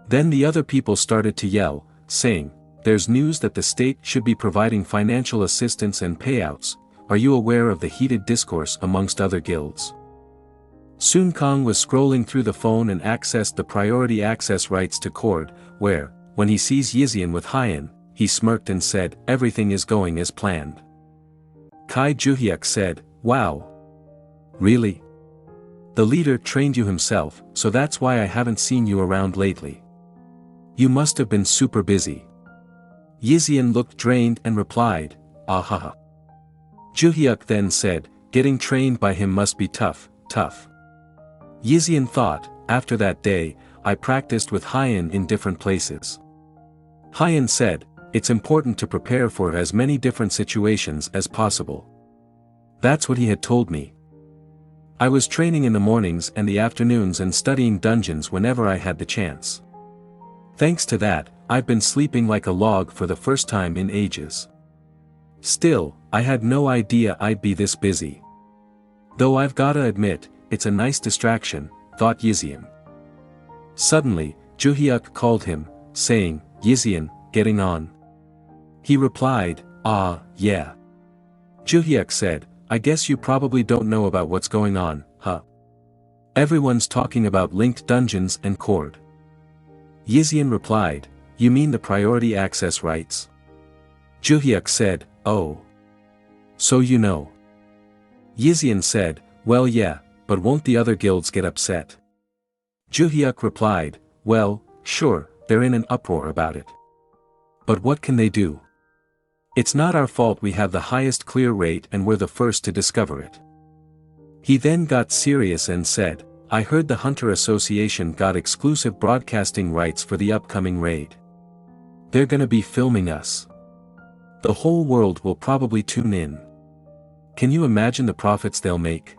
Then the other people started to yell, saying, there's news that the state should be providing financial assistance and payouts, are you aware of the heated discourse amongst other guilds? Soon Kang was scrolling through the phone and accessed the priority access rights to Cord, where, when he sees Yiseon with Hyun, he smirked and said, "Everything is going as planned." Kai Juhyuk said, "Wow. Really? The leader trained you himself, so that's why I haven't seen you around lately. You must have been super busy." Yiseon looked drained and replied, "Ahaha." Juhyuk then said, "Getting trained by him must be tough. Yiseon thought, after that day, I practiced with Hyun in different places. Hyun said, it's important to prepare for as many different situations as possible. That's what he had told me. I was training in the mornings and the afternoons and studying dungeons whenever I had the chance. Thanks to that, I've been sleeping like a log for the first time in ages. Still, I had no idea I'd be this busy. Though I've gotta admit, it's a nice distraction," thought Yiseon. Suddenly, Juhyuk called him, saying, "Yiseon, getting on?" He replied, "Ah, yeah." Juhyuk said, "I guess you probably don't know about what's going on, huh? Everyone's talking about linked dungeons and Cord." Yiseon replied, "You mean the priority access rights?" Juhyuk said, "Oh. So you know." Yiseon said, "Well yeah, but won't the other guilds get upset?" Juhyuk replied, "Well, sure, they're in an uproar about it. But what can they do? It's not our fault we have the highest clear rate and we're the first to discover it." He then got serious and said, "I heard the Hunter Association got exclusive broadcasting rights for the upcoming raid. They're gonna be filming us. The whole world will probably tune in. Can you imagine the profits they'll make?"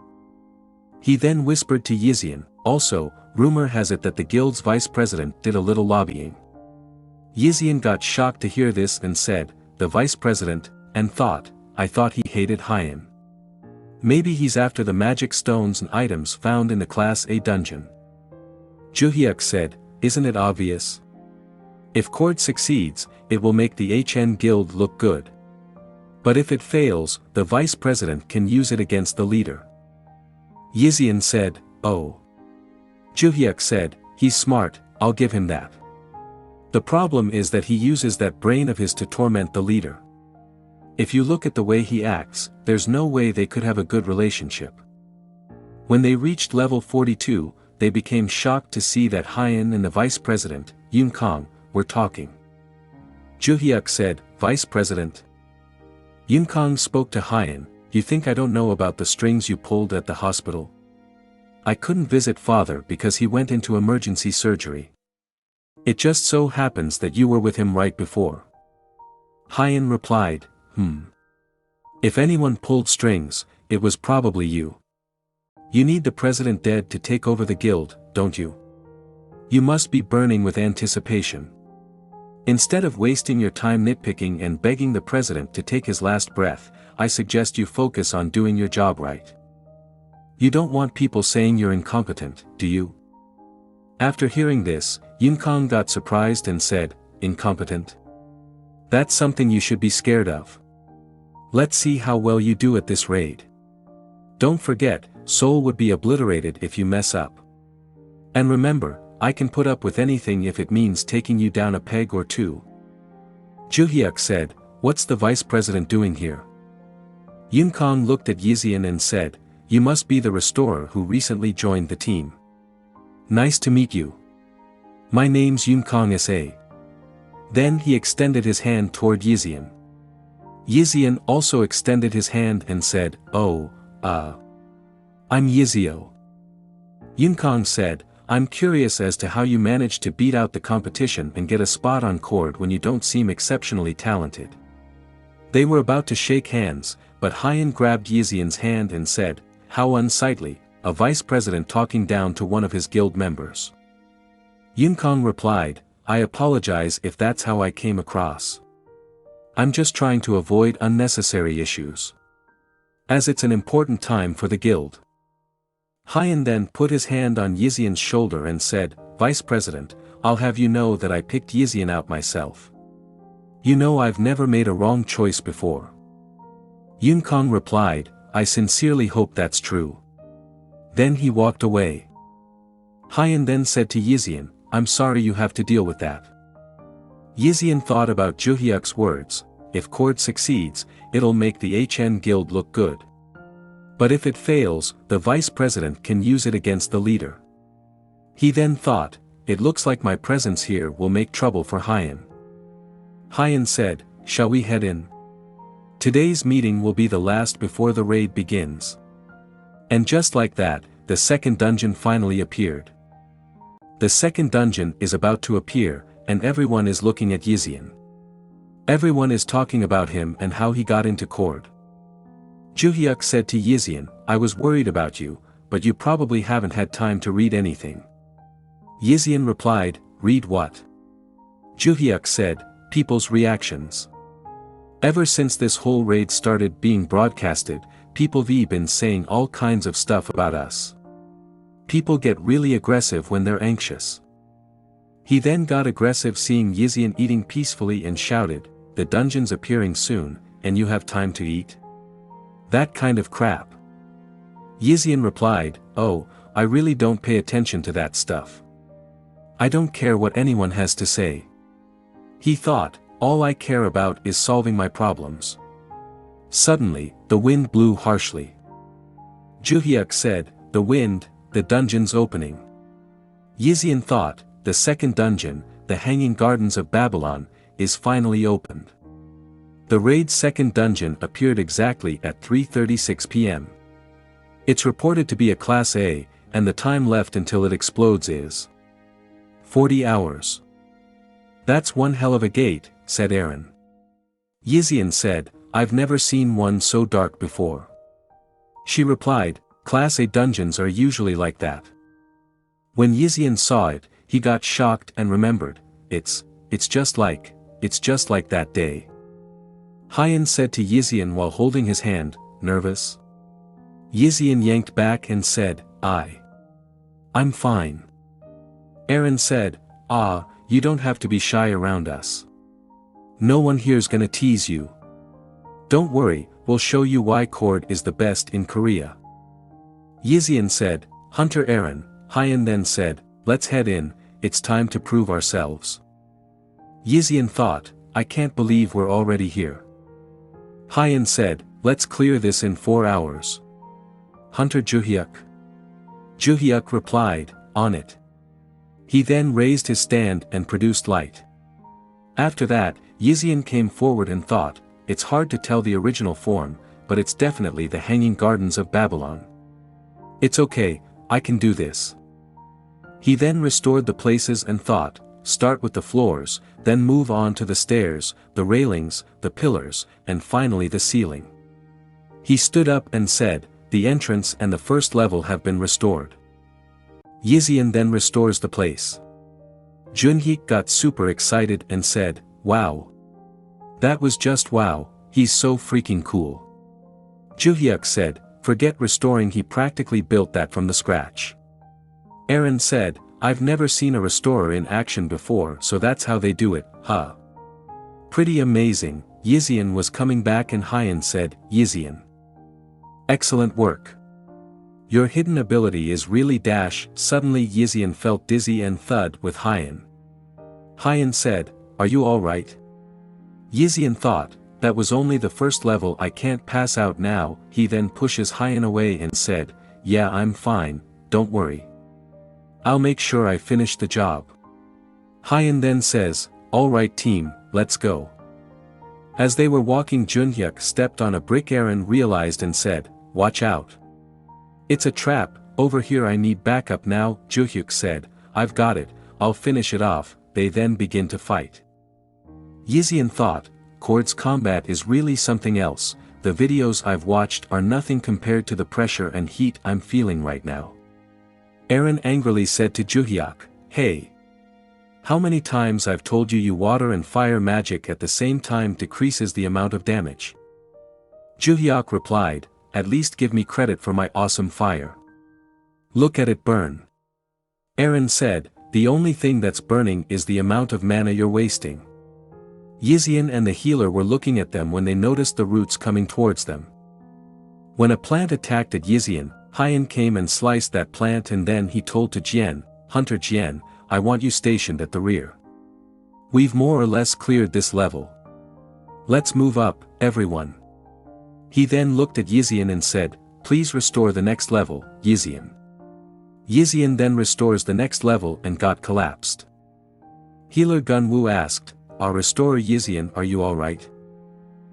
He then whispered to Yiseon, "Also, rumor has it that the guild's vice president did a little lobbying." Yiseon got shocked to hear this and said, "The vice president," and thought, "I thought he hated Hyun. Maybe he's after the magic stones and items found in the Class A dungeon." Juhyuk said, "Isn't it obvious? If Cord succeeds, it will make the HN guild look good. But if it fails, the vice president can use it against the leader." Yiseon said, "Oh." Juhyuk said, "He's smart, I'll give him that. The problem is that he uses that brain of his to torment the leader. If you look at the way he acts, there's no way they could have a good relationship." When they reached level 42, they became shocked to see that Hyun and the vice president, Yoon Kang, were talking. Juhyuk said, "Vice president?" Yoon Kang spoke to Hyun, "You think I don't know about the strings you pulled at the hospital? I couldn't visit father because he went into emergency surgery. It just so happens that you were with him right before." Hyun replied, If anyone pulled strings, it was probably you. You need the president dead to take over the guild, don't you? You must be burning with anticipation. Instead of wasting your time nitpicking and begging the president to take his last breath, I suggest you focus on doing your job right. You don't want people saying you're incompetent, do you?" After hearing this, Yoon Kang got surprised and said, "Incompetent? That's something you should be scared of. Let's see how well you do at this raid. Don't forget, Seoul would be obliterated if you mess up. And remember, I can put up with anything if it means taking you down a peg or two." Juhyuk said, "What's the vice president doing here?" Yoon Kang looked at Yiseon and said, "You must be the restorer who recently joined the team. Nice to meet you. My name's Yoon Kang Sa." Then he extended his hand toward Yiseon. Yiseon also extended his hand and said, "Oh, I'm Yiseon." Yoon Kang said, "I'm curious as to how you managed to beat out the competition and get a spot on Cord when you don't seem exceptionally talented." They were about to shake hands, but Hyun grabbed Yiseon's hand and said, "How unsightly, a vice president talking down to one of his guild members." Yoon Kang replied, "I apologize if that's how I came across. I'm just trying to avoid unnecessary issues. As it's an important time for the guild." Hyun then put his hand on Yiseon's shoulder and said, "Vice President, I'll have you know that I picked Yiseon out myself. You know I've never made a wrong choice before." Yoon Kang replied, "I sincerely hope that's true." Then he walked away. Hyun then said to Yiseon, I'm sorry you have to deal with that. Yiseon thought about Juhyuk's words, if Cord succeeds, it'll make the HN Guild look good. But if it fails, the vice president can use it against the leader. He then thought, it looks like my presence here will make trouble for Hyun. Hyun said, shall we head in? Today's meeting will be the last before the raid begins. And just like that, the second dungeon finally appeared. The second dungeon is about to appear, and everyone is looking at Yiseon. Everyone is talking about him and how he got into Cord. Juhyuk said to Yiseon, I was worried about you, but you probably haven't had time to read anything. Yiseon replied, read what? Juhyuk said, people's reactions. Ever since this whole raid started being broadcasted, people've been saying all kinds of stuff about us. People get really aggressive when they're anxious. He then got aggressive seeing Yiseon eating peacefully and shouted, the dungeon's appearing soon, and you have time to eat? That kind of crap. Yiseon replied, oh, I really don't pay attention to that stuff. I don't care what anyone has to say. He thought, all I care about is solving my problems. Suddenly, the wind blew harshly. Juhyuk said, the wind, the dungeon's opening. Yiseon thought, the second dungeon, the Hanging Gardens of Babylon, is finally opened. The raid's second dungeon appeared exactly at 3:36 p.m. It's reported to be a Class A, and the time left until it explodes is 40 hours. That's one hell of a gate, said Aaron. Yiseon said, I've never seen one so dark before. She replied, Class A dungeons are usually like that. When Yiseon saw it, he got shocked and remembered, it's just like that day. Hyun said to Yiseon while holding his hand, nervous? Yiseon yanked back and said, I'm fine. Aaron said, you don't have to be shy around us. No one here's gonna tease you. Don't worry, we'll show you why Cord is the best in Korea. Yiseon said, Hunter Aaron. Hyun then said, let's head in, it's time to prove ourselves. Yiseon thought, I can't believe we're already here. Hyun said, let's clear this in 4 hours. Hunter Juhyuk. Juhyuk replied, on it. He then raised his stand and produced light. After that, Yiseon came forward and thought, it's hard to tell the original form, but it's definitely the Hanging Gardens of Babylon. It's okay, I can do this. He then restored the places and thought, start with the floors, then move on to the stairs, the railings, the pillars, and finally the ceiling. He stood up and said, the entrance and the first level have been restored. Yiseon then restores the place. Junhee got super excited and said, wow. That was just wow, he's so freaking cool. Juhyuk said, forget restoring, he practically built that from the scratch. Aaron said, I've never seen a restorer in action before, so that's how they do it, huh? Pretty amazing. Yiseon was coming back and Hyun said, Yiseon. Excellent work. Your hidden ability is really dash. Suddenly Yiseon felt dizzy and thud with Hyun. Hyun said, are you alright? Yiseon thought, that was only the first level, I can't pass out now. He then pushes Hyun away and said, yeah, I'm fine, don't worry. I'll make sure I finish the job. Hyun then says, alright team, let's go. As they were walking, Junhyuk stepped on a brick. Aaron realized and said, watch out. It's a trap, over here, I need backup now. Juhyuk said, I've got it, I'll finish it off. They then begin to fight. Yiseon thought, Cord's combat is really something else, the videos I've watched are nothing compared to the pressure and heat I'm feeling right now. Aaron angrily said to Juhyuk, hey. How many times I've told you water and fire magic at the same time decreases the amount of damage. Juhyuk replied, at least give me credit for my awesome fire. Look at it burn. Aaron said, the only thing that's burning is the amount of mana you're wasting. Yiseon and the healer were looking at them when they noticed the roots coming towards them. When a plant attacked at Yiseon, Hyun came and sliced that plant, and then he told to Jian, Hunter Jian, I want you stationed at the rear. We've more or less cleared this level. Let's move up, everyone. He then looked at Yiseon and said, please restore the next level, Yiseon. Yiseon then restores the next level and got collapsed. Healer Gunwoo asked, our restorer Yiseon, are you alright?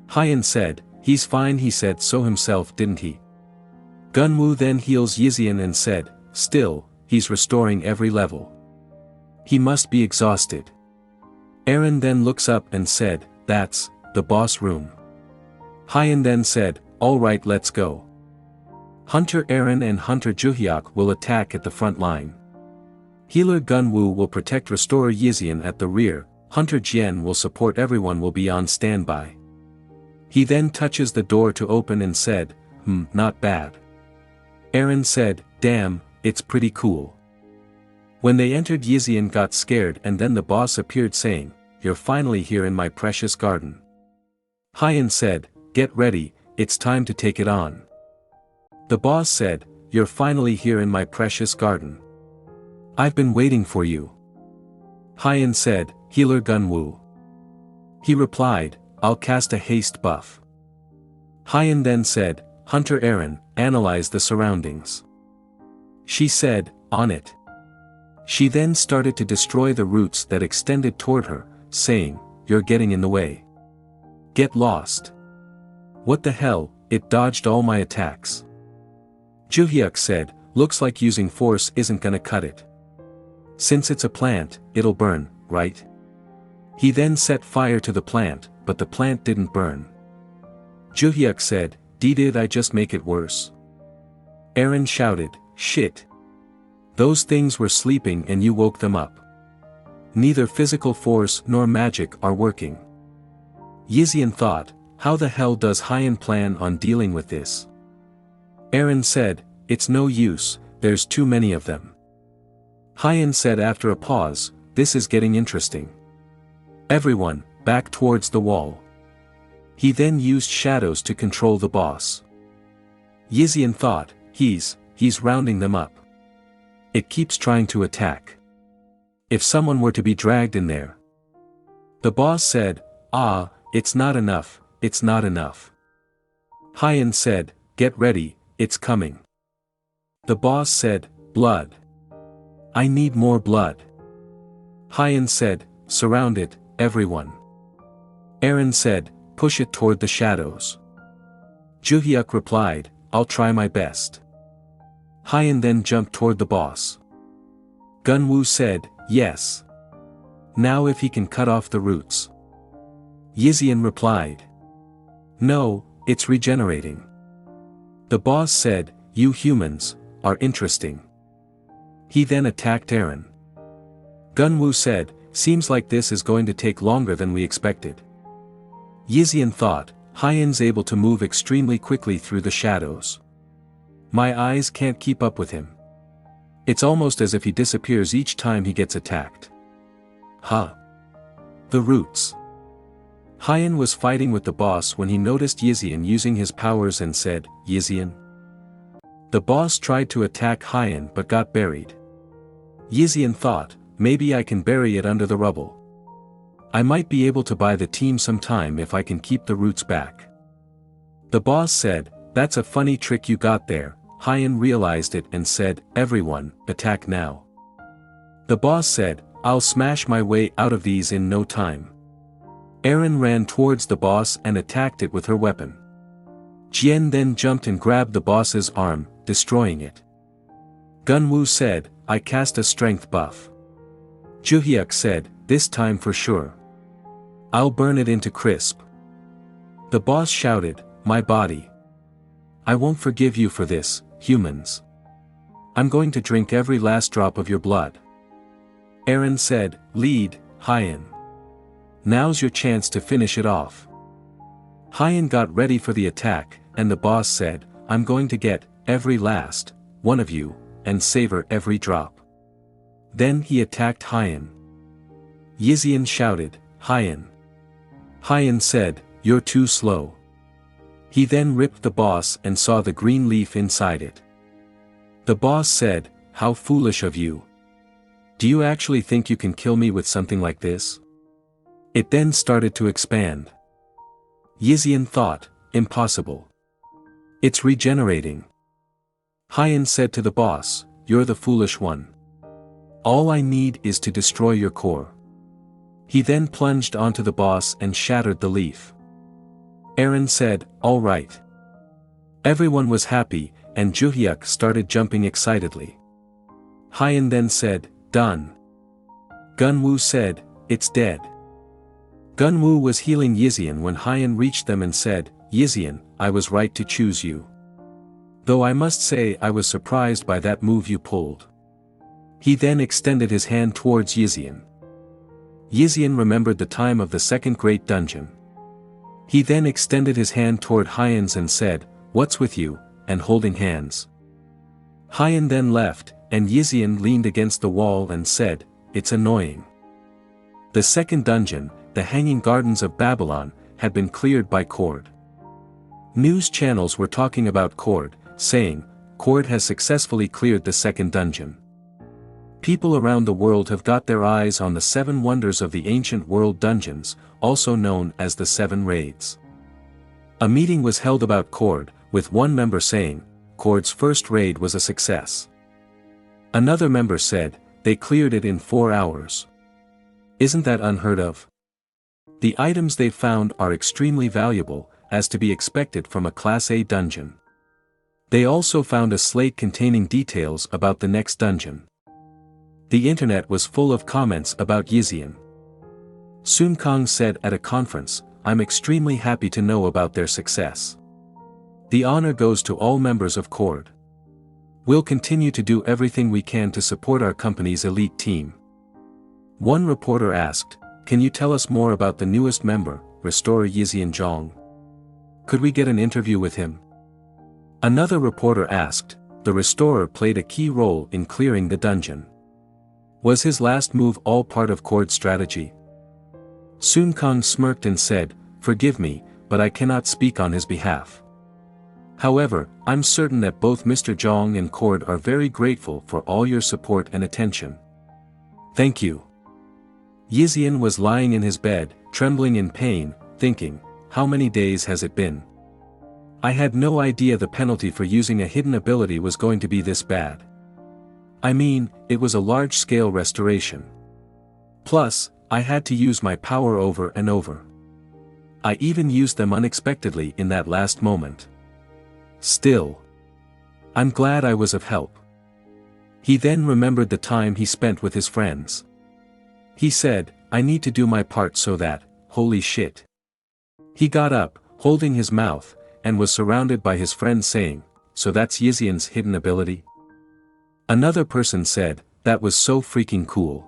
Hyun said, he's fine. He said so himself, didn't he? Gunwoo then heals Yiseon and said, still, he's restoring every level. He must be exhausted. Eren then looks up and said, that's the boss room. Hyun then said, alright, let's go. Hunter Eren and Hunter Juhyuk will attack at the front line. Healer Gunwoo will protect Restorer Yiseon at the rear. Hunter Jian will support, everyone will be on standby. He then touches the door to open and said, not bad. Eren said, damn, it's pretty cool. When they entered, Yiseon got scared, and then the boss appeared saying, you're finally here in my precious garden. Hyun said, get ready, it's time to take it on. The boss said, you're finally here in my precious garden. I've been waiting for you. Hyun said, Healer Gunwoo. He replied, I'll cast a haste buff. Hyun then said, Hunter Eren, analyze the surroundings. She said, on it. She then started to destroy the roots that extended toward her, saying, you're getting in the way. Get lost. What the hell, it dodged all my attacks. Juhyuk said, looks like using force isn't gonna cut it. Since it's a plant, it'll burn, right? He then set fire to the plant, but the plant didn't burn. Juhyuk said, did I just make it worse? Eren shouted, shit. Those things were sleeping and you woke them up. Neither physical force nor magic are working. Yiseon thought, how the hell does Hyun plan on dealing with this? Eren said, it's no use, there's too many of them. Hyun said after a pause, this is getting interesting. Everyone, back towards the wall. He then used shadows to control the boss. Yiseon thought, he's rounding them up. It keeps trying to attack. If someone were to be dragged in there. The boss said, it's not enough, it's not enough. Hyun said, get ready, it's coming. The boss said, blood. I need more blood. Hyun said, surround it, everyone. Eren said, push it toward the shadows. Juhyuk replied, I'll try my best. Hyun then jumped toward the boss. Gunwoo said, yes. Now if he can cut off the roots. Yiseon replied. No, it's regenerating. The boss said, you humans, are interesting. He then attacked Eren. Gunwoo said, seems like this is going to take longer than we expected. Yiseon thought, Hyun's able to move extremely quickly through the shadows. My eyes can't keep up with him. It's almost as if he disappears each time he gets attacked. The roots. Hyun was fighting with the boss when he noticed Yiseon using his powers and said, Yiseon. The boss tried to attack Hyun but got buried. Yiseon thought, maybe I can bury it under the rubble. I might be able to buy the team some time if I can keep the roots back. The boss said, that's a funny trick you got there. Hyun realized it and said, everyone, attack now. The boss said, I'll smash my way out of these in no time. Eren ran towards the boss and attacked it with her weapon. Jian then jumped and grabbed the boss's arm, destroying it. Gunwoo said, I cast a strength buff. Juhyuk said, this time for sure. I'll burn it into crisp. The boss shouted, my body. I won't forgive you for this, humans. I'm going to drink every last drop of your blood. Eren said, lead, Hyun. Now's your chance to finish it off. Hyun got ready for the attack, and the boss said, I'm going to get every last one of you, and savor every drop. Then he attacked Hyun. Yiseon shouted, Hyun. Hyun said, you're too slow. He then ripped the boss and saw the green leaf inside it. The boss said, "How foolish of you. Do you actually think you can kill me with something like this?" It then started to expand. Yiseon thought, impossible. It's regenerating. Hyun said to the boss, "You're the foolish one. All I need is to destroy your core." He then plunged onto the boss and shattered the leaf. Eren said, "All right." Everyone was happy, and Juhyuk started jumping excitedly. Hyun then said, "Done." Gunwoo said, "It's dead." Gunwoo was healing Yiseon when Hyun reached them and said, "Yiseon, I was right to choose you. Though I must say I was surprised by that move you pulled." He then extended his hand towards Yiseon. Yiseon remembered the time of the second great dungeon. He then extended his hand toward Hyun's and said, "What's with you?" and holding hands. Hyun then left, and Yiseon leaned against the wall and said, "It's annoying." The second dungeon, the Hanging Gardens of Babylon, had been cleared by Cord. News channels were talking about Cord, saying, "Cord has successfully cleared the second dungeon." People around the world have got their eyes on the 7 wonders of the ancient world dungeons, also known as the 7 raids. A meeting was held about Cord, with one member saying, Cord's first raid was a success. Another member said, they cleared it in 4 hours. Isn't that unheard of? The items they found are extremely valuable, as to be expected from a Class A dungeon. They also found a slate containing details about the next dungeon. The internet was full of comments about Yiseon. Sun Kang said at a conference, "I'm extremely happy to know about their success. The honor goes to all members of Cord. We'll continue to do everything we can to support our company's elite team." One reporter asked, "Can you tell us more about the newest member, Restorer Yiseon Jong? Could we get an interview with him?" Another reporter asked, "The Restorer played a key role in clearing the dungeon. Was his last move all part of Cord's strategy?" Sun Kang smirked and said, "Forgive me, but I cannot speak on his behalf. However, I'm certain that both Mr. Jong and Cord are very grateful for all your support and attention. Thank you." Yiseon was lying in his bed, trembling in pain, thinking, "How many days has it been? I had no idea the penalty for using a hidden ability was going to be this bad. I mean, it was a large-scale restoration. Plus, I had to use my power over and over. I even used them unexpectedly in that last moment. Still, I'm glad I was of help." He then remembered the time he spent with his friends. He said, "I need to do my part so that, holy shit." He got up, holding his mouth, and was surrounded by his friends saying, "So that's Yiseon's hidden ability?" Another person said, "That was so freaking cool.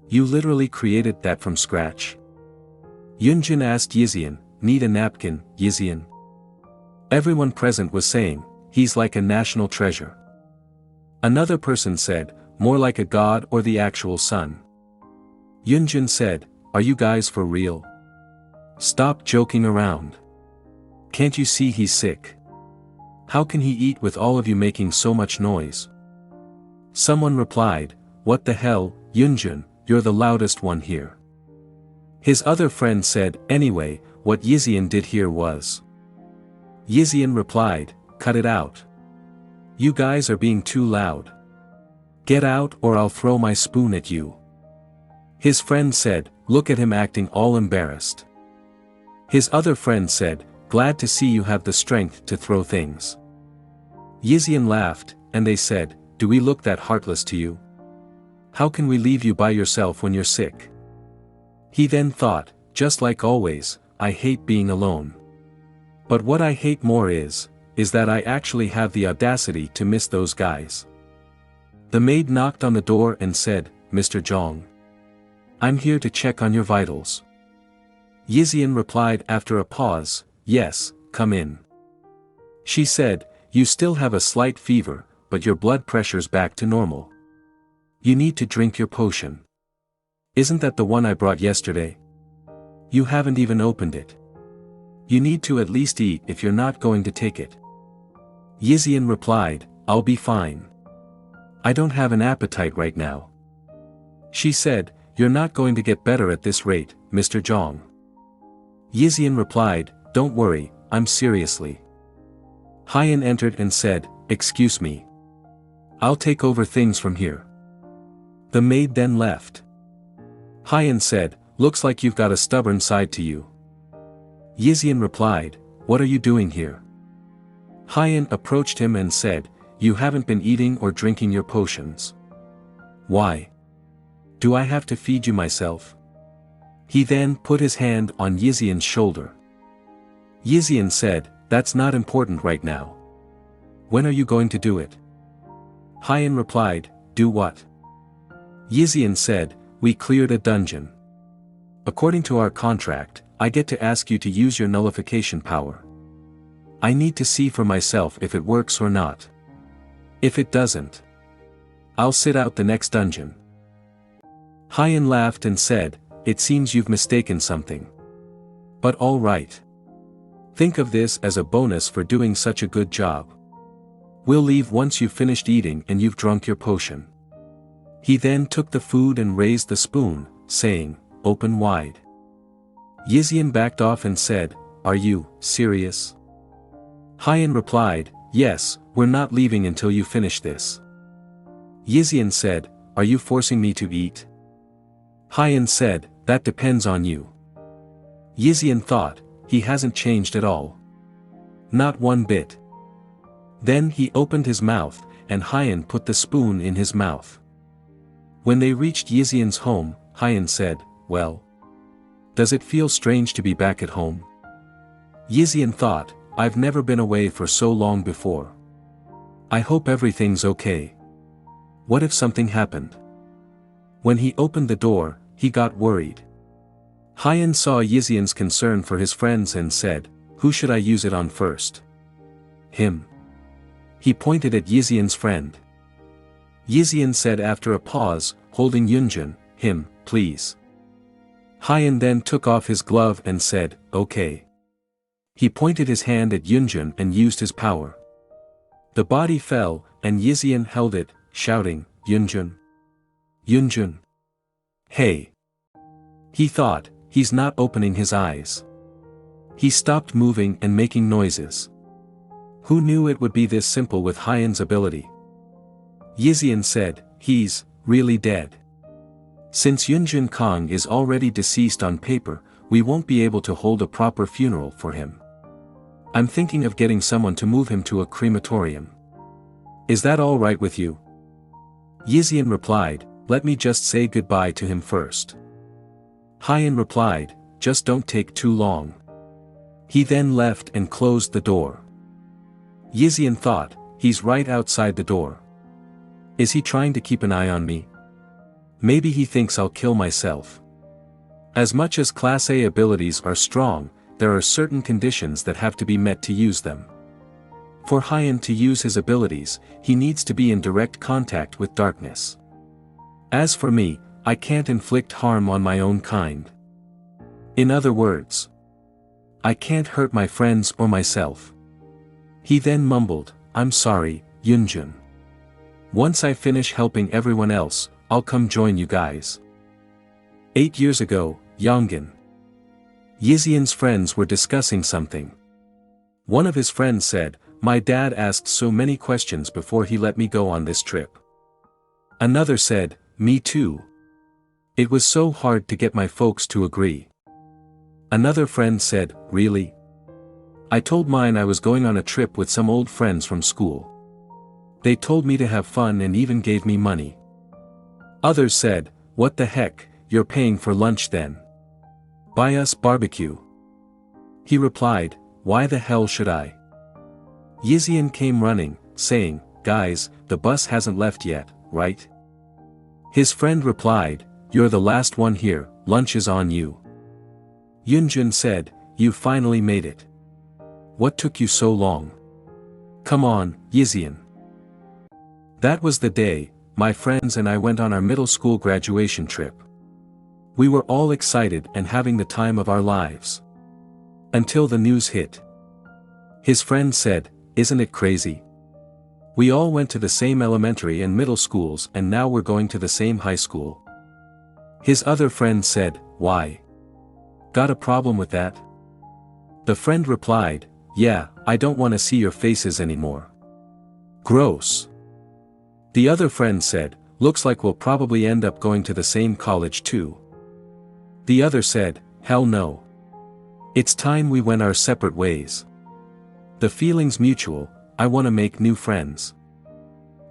You literally created that from scratch?" Yunjin asked Yiseon, "Need a napkin, Yiseon?" Everyone present was saying, "He's like a national treasure." Another person said, "More like a god or the actual sun." Yunjin said, "Are you guys for real? Stop joking around. Can't you see he's sick? How can he eat with all of you making so much noise?" Someone replied, "What the hell, Yunjin, you're the loudest one here." His other friend said, "Anyway, what Yiseon did here was..." Yiseon replied, "Cut it out. You guys are being too loud. Get out or I'll throw my spoon at you." His friend said, "Look at him acting all embarrassed." His other friend said, "Glad to see you have the strength to throw things." Yiseon laughed, and they said, "Do we look that heartless to you? How can we leave you by yourself when you're sick?" He then thought, "Just like always, I hate being alone. But what I hate more is that I actually have the audacity to miss those guys." The maid knocked on the door and said, "Mr. Jong. I'm here to check on your vitals." Yiseon replied after a pause, "Yes, come in." She said, "You still have a slight fever, but your blood pressure's back to normal. You need to drink your potion. Isn't that the one I brought yesterday? You haven't even opened it. You need to at least eat if you're not going to take it." Yiseon replied, I'll be fine. I don't have an appetite right now. She said, you're not going to get better at this rate, Mr. Jeong. Yiseon replied, don't worry, I'm seriously. Hyun entered and said, excuse me. I'll take over things from here. The maid then left. Hyun said, looks like you've got a stubborn side to you. Yiseon replied, what are you doing here? Hyun approached him and said, you haven't been eating or drinking your potions. Why? Do I have to feed you myself? He then put his hand on Yiseon's shoulder. Yiseon said, that's not important right now. When are you going to do it? Hyun replied, do what? Yiseon said, we cleared a dungeon. According to our contract, I get to ask you to use your nullification power. I need to see for myself if it works or not. If it doesn't, I'll sit out the next dungeon. Hyun laughed and said, it seems you've mistaken something. But all right. Think of this as a bonus for doing such a good job. We'll leave once you've finished eating and you've drunk your potion. He then took the food and raised the spoon, saying, open wide. Yiseon backed off and said, are you serious? Hyun replied, yes, we're not leaving until you finish this. Yiseon said, are you forcing me to eat? Hyun said, that depends on you. Yiseon thought, he hasn't changed at all. Not one bit. Then he opened his mouth, and Hyun put the spoon in his mouth. When they reached Yiseon's home, Hyun said, well, does it feel strange to be back at home? Yiseon thought, I've never been away for so long before. I hope everything's okay. What if something happened? When he opened the door, he got worried. Hyun saw Yiseon's concern for his friends and said, who should I use it on first? Him. He pointed at Yiseon's friend. Yiseon said after a pause, holding Yunjin, him, please. Hyun then took off his glove and said, okay. He pointed his hand at Yunjin and used his power. The body fell, and Yiseon held it, shouting, Yunjin. Yunjin. Hey. He thought, he's not opening his eyes. He stopped moving and making noises. Who knew it would be this simple with Hyun's ability? Yiseon said, he's really dead. Since Yunjin Kong is already deceased on paper, we won't be able to hold a proper funeral for him. I'm thinking of getting someone to move him to a crematorium. Is that all right with you? Yiseon replied, let me just say goodbye to him first. Hyun replied, just don't take too long. He then left and closed the door. Yiseon thought, he's right outside the door. Is he trying to keep an eye on me? Maybe he thinks I'll kill myself. As much as Class A abilities are strong, there are certain conditions that have to be met to use them. For Hyun to use his abilities, he needs to be in direct contact with darkness. As for me, I can't inflict harm on my own kind. In other words, I can't hurt my friends or myself. He then mumbled, I'm sorry, Yunjin. Once I finish helping everyone else, I'll come join you guys. 8 years ago, Yongin. Yiseon's friends were discussing something. One of his friends said, my dad asked so many questions before he let me go on this trip. Another said, me too. It was so hard to get my folks to agree. Another friend said, really? I told mine I was going on a trip with some old friends from school. They told me to have fun and even gave me money. Others said, what the heck, you're paying for lunch then. Buy us barbecue. He replied, why the hell should I? Yiseon came running, saying, guys, the bus hasn't left yet, right? His friend replied, you're the last one here, lunch is on you. Yunjin said, you finally made it. What took you so long? Come on, Yiseon. That was the day, my friends and I went on our middle school graduation trip. We were all excited and having the time of our lives. Until the news hit. His friend said, isn't it crazy? We all went to the same elementary and middle schools and now we're going to the same high school. His other friend said, why? Got a problem with that? The friend replied, yeah, I don't want to see your faces anymore. Gross. The other friend said, looks like we'll probably end up going to the same college too. The other said, hell no. It's time we went our separate ways. The feeling's mutual, I want to make new friends.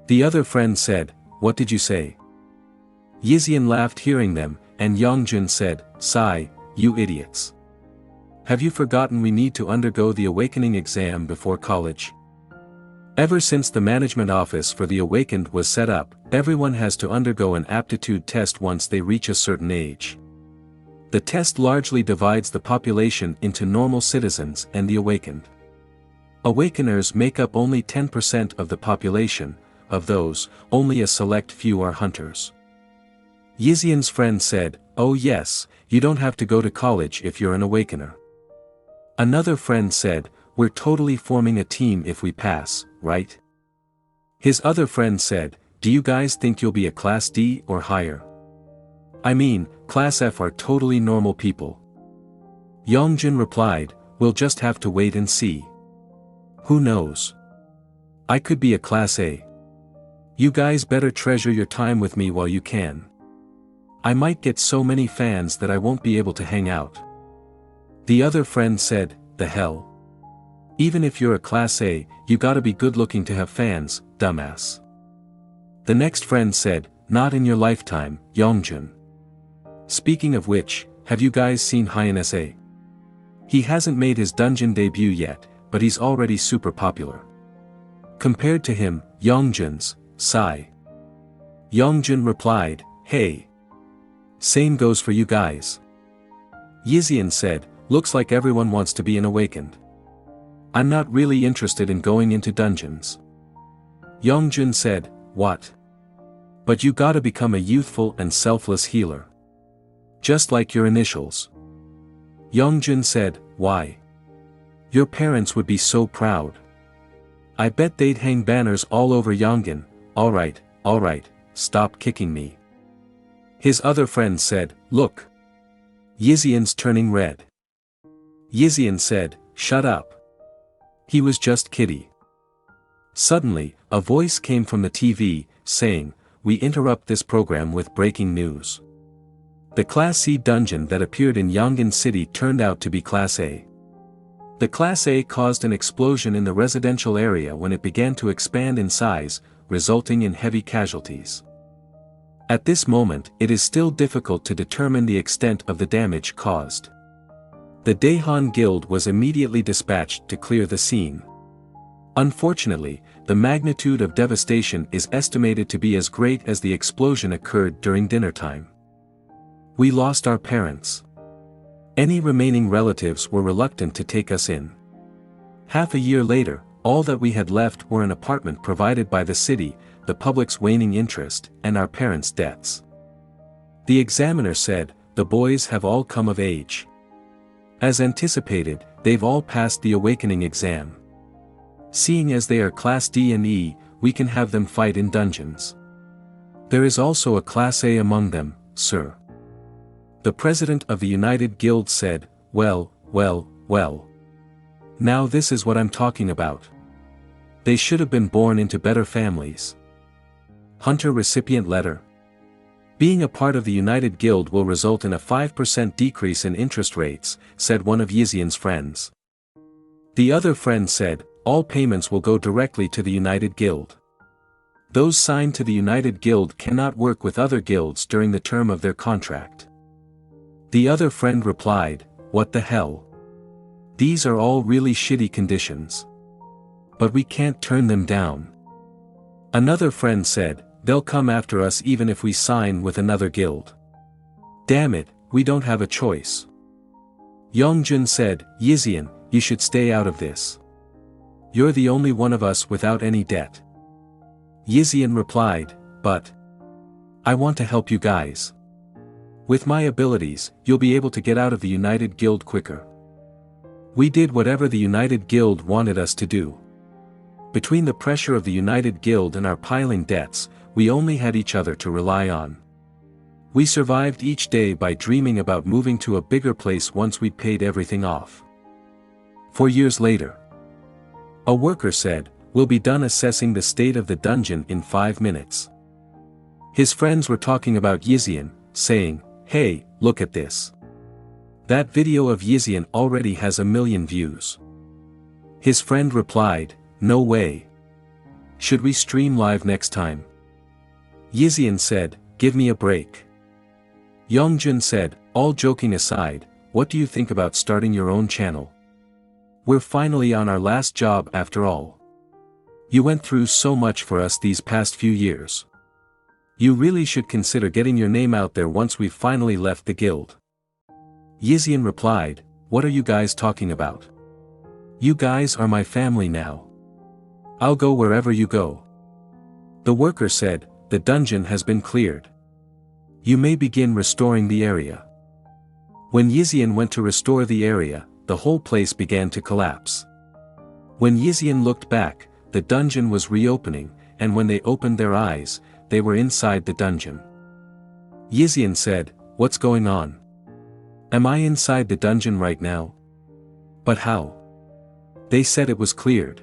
The other friend said, what did you say? Yiseon laughed hearing them, and Yongjin said, sigh, you idiots. Have you forgotten we need to undergo the awakening exam before college? Ever since the management office for the awakened was set up, everyone has to undergo an aptitude test once they reach a certain age. The test largely divides the population into normal citizens and the awakened. Awakeners make up only 10% of the population. Of those, only a select few are hunters. Yiseon's friend said, oh yes, you don't have to go to college if you're an awakener. Another friend said, we're totally forming a team if we pass, right? His other friend said, do you guys think you'll be a class D or higher? I mean, class F are totally normal people. Yongjin replied, we'll just have to wait and see. Who knows? I could be a class A. You guys better treasure your time with me while you can. I might get so many fans that I won't be able to hang out. The other friend said, the hell? Even if you're a class A, you gotta be good looking to have fans, dumbass. The next friend said, not in your lifetime, Yongjin. Speaking of which, have you guys seen Hyeon Sa? He hasn't made his dungeon debut yet, but he's already super popular. Compared to him, Yongjin's, sigh. Yongjin replied, hey. Same goes for you guys. Yiseon said, looks like everyone wants to be an awakened. I'm not really interested in going into dungeons. Yongjin said, what? But you gotta become a youthful and selfless healer. Just like your initials. Yongjin said, why? Your parents would be so proud. I bet they'd hang banners all over Yongjin. Alright, stop kicking me. His other friend said, look. Yiseon's turning red. Yiseon said, shut up. He was just kidding. Suddenly, a voice came from the TV, saying, we interrupt this program with breaking news. The Class C dungeon that appeared in Yongjin City turned out to be Class A. The Class A caused an explosion in the residential area when it began to expand in size, resulting in heavy casualties. At this moment, it is still difficult to determine the extent of the damage caused. The Daehan Guild was immediately dispatched to clear the scene. Unfortunately, the magnitude of devastation is estimated to be as great as the explosion occurred during dinner time. We lost our parents. Any remaining relatives were reluctant to take us in. Half a year later, all that we had left were an apartment provided by the city, the public's waning interest, and our parents' debts. The examiner said, the boys have all come of age. As anticipated, they've all passed the awakening exam. Seeing as they are Class D and E, we can have them fight in dungeons. There is also a Class A among them, sir. The president of the United Guild said, well. Now this is what I'm talking about. They should have been born into better families. Hunter recipient letter. Being a part of the United Guild will result in a 5% decrease in interest rates, said one of Yiseon's friends. The other friend said, all payments will go directly to the United Guild. Those signed to the United Guild cannot work with other guilds during the term of their contract. The other friend replied, what the hell? These are all really shitty conditions. But we can't turn them down. Another friend said, they'll come after us even if we sign with another guild. Damn it, we don't have a choice. Yongjin said, Yiseon, you should stay out of this. You're the only one of us without any debt. Yiseon replied, but I want to help you guys. With my abilities, you'll be able to get out of the United Guild quicker. We did whatever the United Guild wanted us to do. Between the pressure of the United Guild and our piling debts, we only had each other to rely on. We survived each day by dreaming about moving to a bigger place once we'd paid everything off. 4 years later. A worker said, "We'll be done assessing the state of the dungeon in 5 minutes." His friends were talking about Yiseon, saying, "Hey, look at this. That video of Yiseon already has 1 million views." His friend replied, "No way. Should we stream live next time?" Yiseon said, "Give me a break." Yongjun said, "All joking aside, what do you think about starting your own channel? We're finally on our last job after all. You went through so much for us these past few years. You really should consider getting your name out there once we've finally left the guild." Yiseon replied, "What are you guys talking about? You guys are my family now. I'll go wherever you go." The worker said, "The dungeon has been cleared. You may begin restoring the area." When Yiseon went to restore the area, the whole place began to collapse. When Yiseon looked back, the dungeon was reopening, and when they opened their eyes, they were inside the dungeon. Yiseon said, "What's going on? Am I inside the dungeon right now? But how?" They said it was cleared.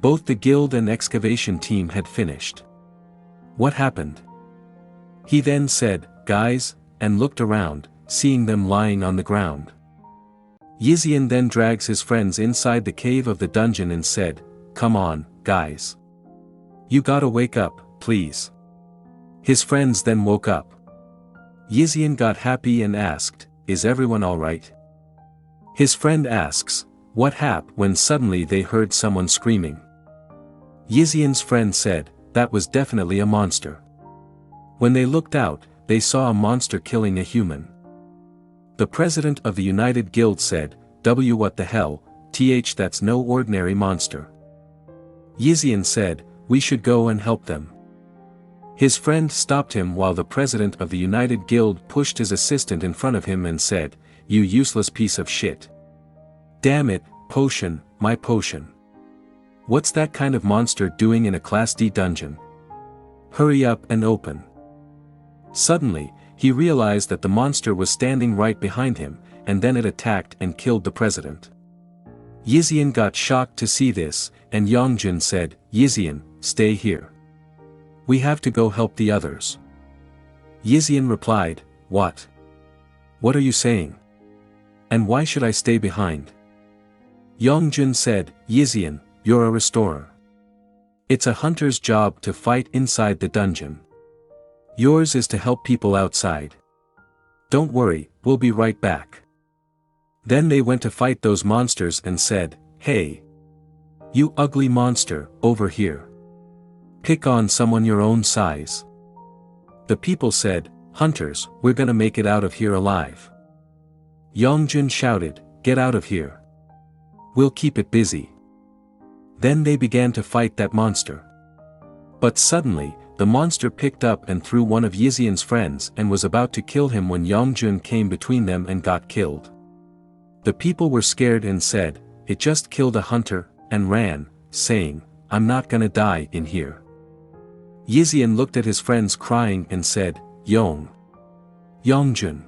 Both the guild and excavation team had finished. What happened? He then said, "Guys," and looked around, seeing them lying on the ground. Yiseon then drags his friends inside the cave of the dungeon and said, "Come on, guys. You gotta wake up, please." His friends then woke up. Yiseon got happy and asked, "Is everyone alright?" His friend asks, "What happened?" when suddenly they heard someone screaming. Yiseon's friend said, "That was definitely a monster." When they looked out, they saw a monster killing a human. The president of the United Guild said, What the hell, that's no ordinary monster." Yiseon said, "We should go and help them." His friend stopped him while the president of the United Guild pushed his assistant in front of him and said, "You useless piece of shit. Damn it, potion, my potion. What's that kind of monster doing in a Class D dungeon? Hurry up and open." Suddenly, he realized that the monster was standing right behind him, and then it attacked and killed the president. Yiseon got shocked to see this, and Yongjun said, "Yiseon, stay here. We have to go help the others." Yiseon replied, "What? What are you saying? And why should I stay behind?" Yongjun said, "Yiseon, you're a restorer. It's a hunter's job to fight inside the dungeon. Yours is to help people outside. Don't worry, we'll be right back." Then they went to fight those monsters and said, "Hey! You ugly monster, over here. Pick on someone your own size." The people said, "Hunters, we're gonna make it out of here alive." Yongjun shouted, "Get out of here. We'll keep it busy." Then they began to fight that monster. But suddenly, the monster picked up and threw one of Yiseon's friends and was about to kill him when Yongjun came between them and got killed. The people were scared and said, "It just killed a hunter," and ran, saying, "I'm not gonna die in here." Yiseon looked at his friends crying and said, Yongjun.